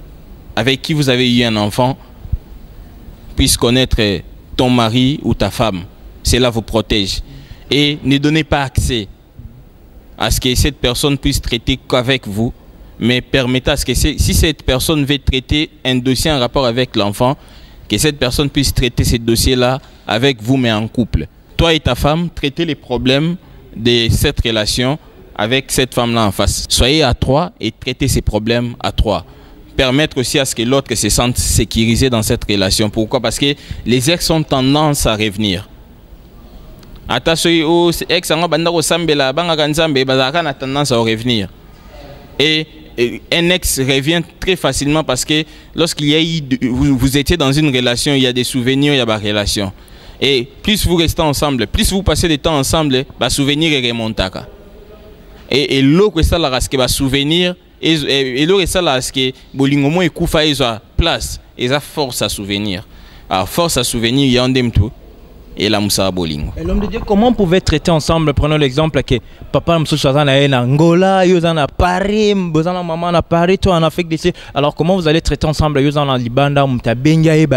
avec qui vous avez eu un enfant puisse connaître ton mari ou ta femme. Cela vous protège. Et ne donnez pas accès à ce que cette personne puisse traiter qu'avec vous, mais permettez à ce que si cette personne veut traiter un dossier en rapport avec l'enfant, que cette personne puisse traiter ce dossier-là avec vous, mais en couple. Toi et ta femme, traitez les problèmes de cette relation avec cette femme-là en face. Soyez à trois et traitez ces problèmes à trois. Permettre aussi à ce que l'autre se sente sécurisé dans cette relation. Pourquoi? Parce que les ex ont tendance à revenir. Attention, ex a tendance à revenir. Et un ex revient très facilement parce que lorsqu'il y a eu, vous étiez dans une relation, il y a des souvenirs, il y a des relations. Et plus vous restez ensemble, plus vous passez du temps ensemble, les souvenirs remontent. Et l'autre est ça la raske ba souvenir et l'autre est ça la raske bolingomo ekufa ils place, ils a force à souvenir. Alors force à souvenir, il y a un dem tout. Et la Moussa Bolingo. Et l'homme de Dieu, comment on pouvait traiter ensemble? Prenons l'exemple que papa en Angola, en Paris, maman en Paris, toi en Afrique du Sud. Alors comment vous allez traiter ensemble? En Libanda,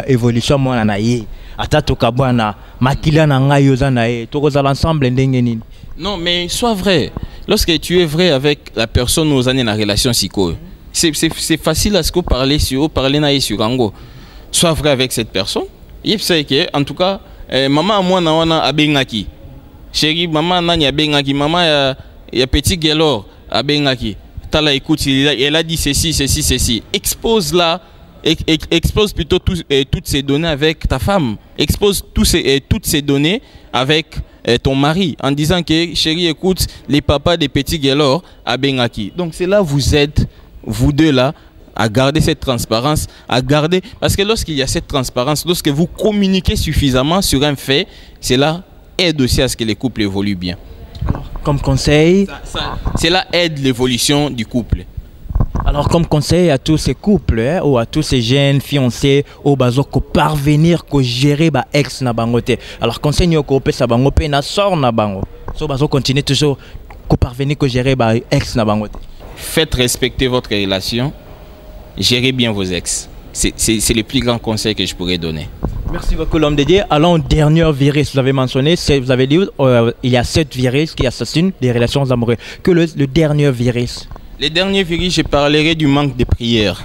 évolution moi en aïe. Atato kabwana, makila na nga en aïe. Tout ensemble ndengeni. Non, mais sois vrai. Lorsque tu es vrai avec la personne aux années dans la relation psycho, c'est facile à ce que parler sur Ango. Sois vrai avec cette personne. Il sait que en tout cas maman moi na wana abengaki chérie maman nani abengaki maman ya petit gelor abengaki tala écoute elle a dit ceci expose plutôt toutes ces données avec ta femme, expose toutes ces données avec ton mari en disant que chérie, écoute, les papas des petits Guélor à Bengaki. Donc cela vous aide, vous deux là, à garder cette transparence, à garder... Parce que lorsqu'il y a cette transparence, lorsque vous communiquez suffisamment sur un fait, cela aide aussi à ce que les couples évoluent bien. Comme conseil, cela aide l'évolution du couple. alors comme conseil à tous ces couples ou à tous ces jeunes fiancés au bazo ko parvenir ko gérer ba ex na bangote. Alors conseil ni ko pesa bango pe na sort na bango. So bazo continuer toujours ko parvenir ko gérer ba ex na bangote. Faites respecter votre relation, gérez bien vos ex. C'est le plus grand conseil que je pourrais donner. Merci beaucoup l'homme de Dieu. Allons au dernier virus. Vous avez mentionné, vous avez dit il y a 7 virus qui assassinent les relations amoureuses. Que le dernier virus? Le dernier virus, je parlerai du manque de prière.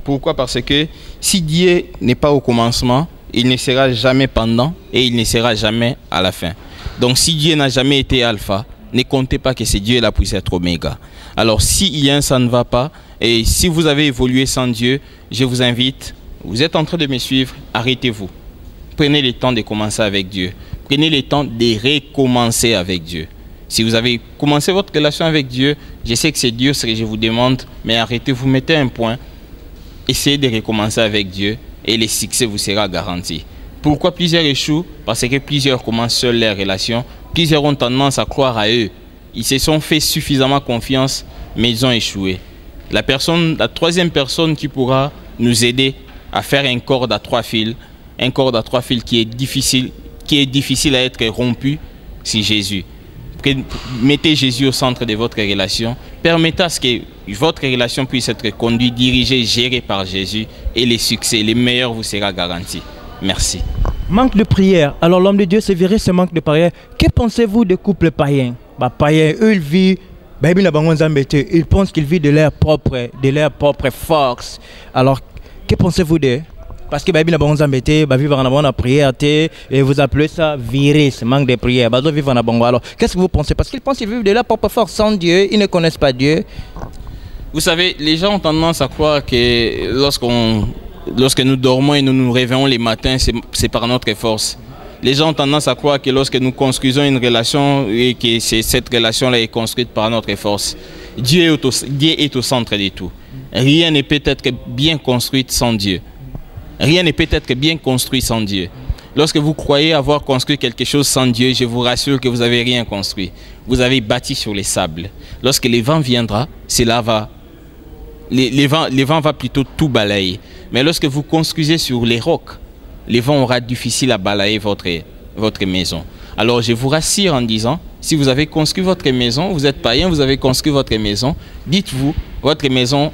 Pourquoi? Parce que si Dieu n'est pas au commencement, il ne sera jamais pendant et il ne sera jamais à la fin. Donc si Dieu n'a jamais été alpha, ne comptez pas que c'est Dieu là puisse être oméga. Alors s'il y a un ça ne va pas, et si vous avez évolué sans Dieu, je vous invite, vous êtes en train de me suivre, arrêtez-vous. Prenez le temps de commencer avec Dieu. Prenez le temps de recommencer avec Dieu. Si vous avez commencé votre relation avec Dieu, je sais que c'est Dieu ce que je vous demande, mais arrêtez-vous, mettez un point. Essayez de recommencer avec Dieu et le succès vous sera garanti. Pourquoi plusieurs échouent? Parce que plusieurs commencent seuls leurs relations. Plusieurs ont tendance à croire à eux. Ils se sont fait suffisamment confiance, mais ils ont échoué. La troisième personne qui pourra nous aider à faire un corde à 3 fils, un corde à 3 fils qui est difficile à être rompu, c'est Jésus. Mettez Jésus au centre de votre relation. Permettez à ce que votre relation puisse être conduite, dirigée, gérée par Jésus et les succès, les meilleurs vous sera garanti. Merci. Manque de prière. Alors l'homme de Dieu se verrait ce manque de prière. Que pensez-vous des couples païens? Païens, eux, ils vivent. Ils pensent qu'ils vivent de leur propre force. Alors, que pensez-vous d'eux? Parce que Bible n'a pas embêté, vivre en bonne prière, et vous appelez ça virus, manque de prière. Vivre en bon. Alors, qu'est-ce que vous pensez? Parce qu'ils pensent qu'ils vivent de leur propre force sans Dieu, ils ne connaissent pas Dieu. Vous savez, les gens ont tendance à croire que lorsque nous dormons et nous nous réveillons les matins, c'est par notre force. Les gens ont tendance à croire que lorsque nous construisons une relation et que cette relation-là est construite par notre force, Dieu est au centre de tout. Rien ne peut être bien construit sans Dieu. Rien ne peut être bien construit sans Dieu. Lorsque vous croyez avoir construit quelque chose sans Dieu, je vous rassure que vous n'avez rien construit. Vous avez bâti sur les sables. Lorsque les vents viendra, les vents vont plutôt tout balayer. Mais lorsque vous construisez sur les rocs, les vents auront difficile à balayer votre maison. Alors je vous rassure en disant, si vous avez construit votre maison, vous êtes païen, vous avez construit votre maison, dites-vous, votre maison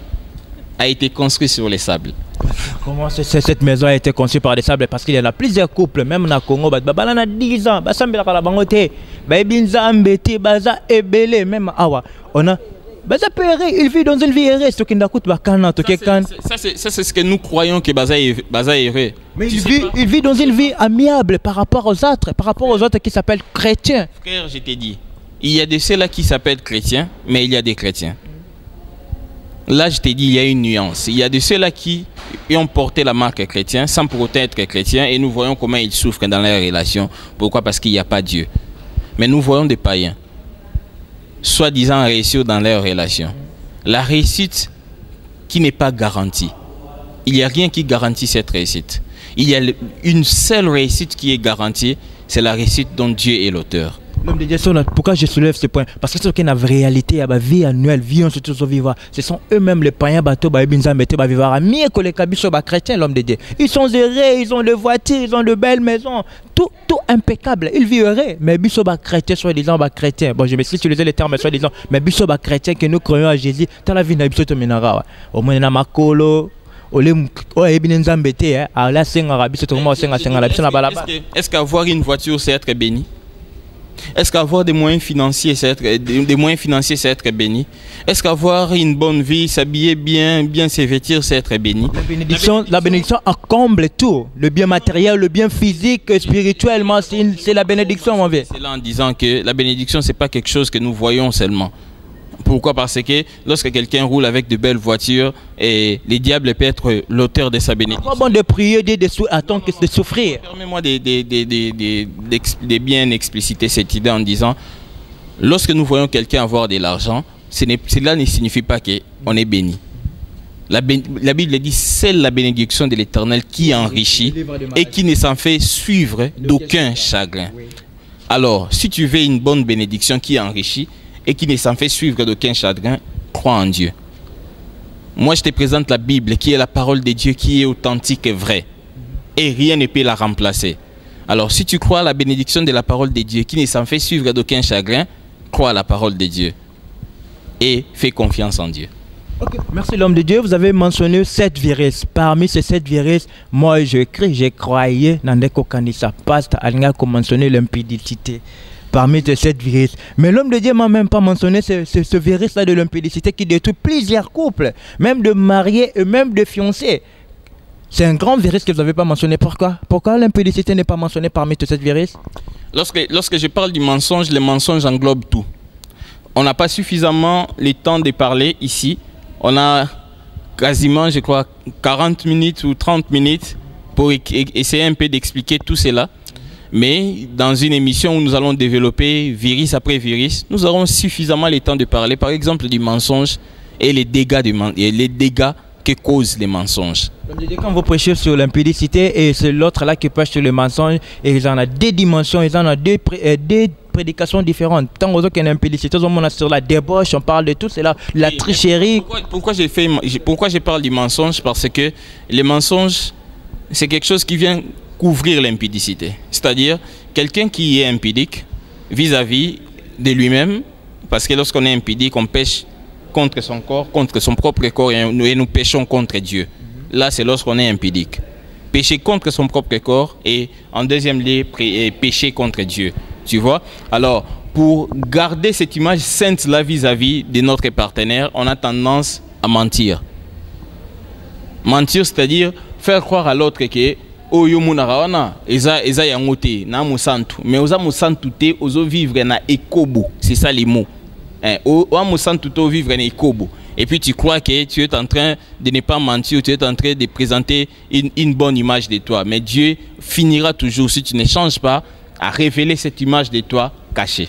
a été construite sur les sables. Comment cette maison a été conçue par des sables? Parce qu'il y en a plusieurs couples, même dans le Congo, il y a 10 ans, même on a il vit dans une vie heureuse. Ça c'est ce que nous croyons que Baza est heureux. Mais il vit dans une vie amiable par rapport aux autres qui s'appellent chrétiens. Frère, je t'ai dit, il y a de ceux-là qui s'appellent chrétiens, mais il y a des chrétiens. Là, je t'ai dit, il y a une nuance. Il y a de ceux-là qui ont porté la marque chrétien sans pour autant être chrétiens et nous voyons comment ils souffrent dans leur relation. Pourquoi? Parce qu'il n'y a pas Dieu. Mais nous voyons des païens, soi-disant réussir dans leur relation. La réussite qui n'est pas garantie. Il n'y a rien qui garantit cette réussite. Il y a une seule réussite qui est garantie, c'est la réussite dont Dieu est l'auteur. L'homme de Dieu, pourquoi je soulève ce point? Parce que c'est une réalité, il y a vie annuelle, vie en surtout vivre. Ce sont eux-mêmes les païens, mieux que les cabissos chrétiens, l'homme de Dieu. Ils sont heureux, ils ont de voitures, ils ont de belles maisons, tout impeccable. Ils vivent heureux, mais bisso chrétiens, soi-disant chrétiens. Bon, je me suis utilisé les termes soi-disant, mais bisso chrétiens que nous croyons à Jésus, dans la vie n'a bisso menara. Au moins, na makolo. Est-ce qu'avoir une voiture, c'est être béni? Est-ce qu'avoir des moyens financiers, c'est être béni? Est-ce qu'avoir une bonne vie, s'habiller bien se vêtir, c'est être béni? La bénédiction comble tout. Le bien matériel, le bien physique, spirituellement, c'est la bénédiction, mon vieux. C'est là en disant que la bénédiction, ce n'est pas quelque chose que nous voyons seulement. Pourquoi? Parce que lorsque quelqu'un roule avec de belles voitures, et les diables peuvent être l'auteur de sa bénédiction. Pas bon de prier, de souffrir. Permets-moi de bien expliciter cette idée en disant, lorsque nous voyons quelqu'un avoir de l'argent, cela ne signifie pas qu'on est béni. La Bible dit, c'est la bénédiction de l'Éternel qui enrichit et qui ne s'en fait suivre d'aucun chagrin. Alors, si tu veux une bonne bénédiction qui enrichit et qui ne s'en fait suivre d'aucun chagrin, crois en Dieu. Moi, je te présente la Bible qui est la parole de Dieu, qui est authentique et vraie. Et rien ne peut la remplacer. Alors, si tu crois à la bénédiction de la parole de Dieu qui ne s'en fait suivre d'aucun chagrin, crois à la parole de Dieu. Et fais confiance en Dieu. Okay. Merci l'homme de Dieu. Vous avez mentionné 7 virus. Parmi ces 7 virus, moi je croyais dans des cocanisa pasta, Alinga a mentionné l'impudicité. Parmi ces 7 virus. Mais l'homme de Dieu m'a même pas mentionné ce virus-là de l'impudicité qui détruit plusieurs couples, même de mariés et même de fiancés. C'est un grand virus que vous n'avez pas mentionné. Pourquoi? Pourquoi l'impudicité n'est pas mentionnée parmi tous ces virus? Lorsque je parle du mensonge, le mensonge englobe tout. On n'a pas suffisamment le temps de parler ici. On a quasiment, je crois, 40 minutes ou 30 minutes pour essayer un peu d'expliquer tout cela. Mais dans une émission où nous allons développer virus après virus, nous aurons suffisamment le temps de parler, par exemple, du mensonge et les dégâts que causent les mensonges. Quand vous prêchez sur l'impudicité et c'est l'autre là qui prêche sur le mensonge, et ils en ont deux dimensions, ils en ont deux prédications différentes. Tant aux autres qu'il y a l'impudicité, on a sur la débauche, on parle de tout cela, la tricherie. Pourquoi je parle du mensonge? Parce que le mensonge, c'est quelque chose qui vient couvrir l'impudicité. C'est-à-dire, quelqu'un qui est impudique vis-à-vis de lui-même, parce que lorsqu'on est impudique, on pêche contre son corps, contre son propre corps, et nous péchons contre Dieu. Là, c'est lorsqu'on est impudique. Pécher contre son propre corps et en deuxième lieu, pécher contre Dieu. Tu vois? Alors, pour garder cette image sainte là vis-à-vis de notre partenaire, on a tendance à mentir. Mentir, c'est-à-dire faire croire à l'autre que oh yo munaraona eza yangote na musantu mais oza musantu te ozo vivre na ekobo, c'est ça les mots. Oza musantu te vivre na ekobo. Et puis tu crois que tu es en train de ne pas mentir, tu es en train de présenter une bonne image de toi. Mais Dieu finira toujours, si tu ne changes pas, à révéler cette image de toi cachée.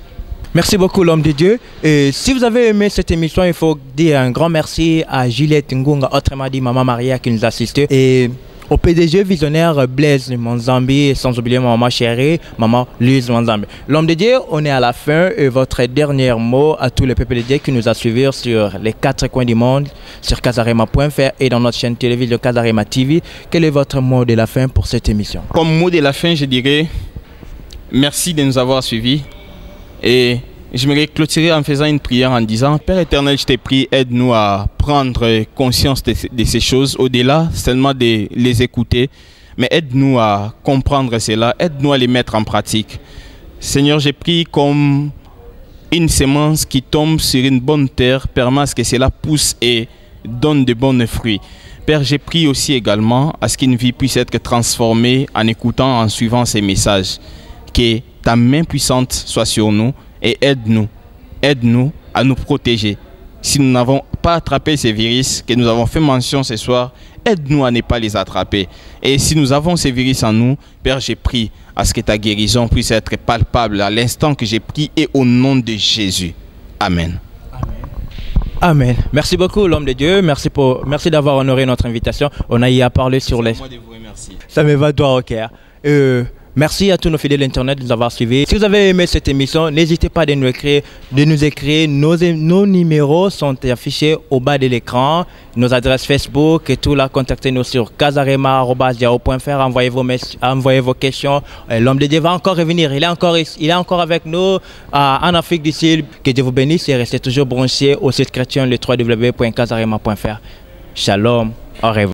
Merci beaucoup l'homme de Dieu. Et si vous avez aimé cette émission, il faut dire un grand merci à Juliette Ngunga, autrement dit Maman Maria qui nous assiste. Et au PDG visionnaire Blaise Monzambi, et sans oublier maman chérie, maman Lise Monzambi. L'homme de Dieu, on est à la fin et votre dernier mot à tous les peuples de Dieu qui nous a suivis sur les 4 coins du monde, sur Casarema.fr et dans notre chaîne télévision Casarema TV. Quel est votre mot de la fin pour cette émission? Comme mot de la fin, je dirais merci de nous avoir suivis et j'aimerais clôturer en faisant une prière en disant: Père éternel, je te prie, aide-nous à prendre conscience de ces choses, au-delà seulement de les écouter, mais aide-nous à comprendre cela, aide-nous à les mettre en pratique. Seigneur, j'ai pris comme une semence qui tombe sur une bonne terre, permet à ce que cela pousse et donne de bons fruits. Père, j'ai pris aussi également à ce qu'une vie puisse être transformée en écoutant, en suivant ces messages. Que ta main puissante soit sur nous et aide-nous à nous protéger. Si nous n'avons pas attrapé ces virus que nous avons fait mention ce soir, aide-nous à ne pas les attraper. Et si nous avons ces virus en nous, Père, j'ai prié à ce que ta guérison puisse être palpable à l'instant que j'ai prié et au nom de Jésus. Amen. Amen. Merci beaucoup l'homme de Dieu. Merci d'avoir honoré notre invitation. On a y à parler sur les... Moi de vous remercier. Ça me va droit au cœur. Merci à tous nos fidèles internet de nous avoir suivis. Si vous avez aimé cette émission, n'hésitez pas de nous écrire. Nos numéros sont affichés au bas de l'écran. Nos adresses Facebook et tout là. Contactez-nous sur casarema@yahoo.fr. Envoyez vos questions. L'homme de Dieu va encore revenir. Il est encore avec nous en Afrique du Sud. Que Dieu vous bénisse et restez toujours branchés au site chrétien le www.casarema.fr. Shalom. Au revoir.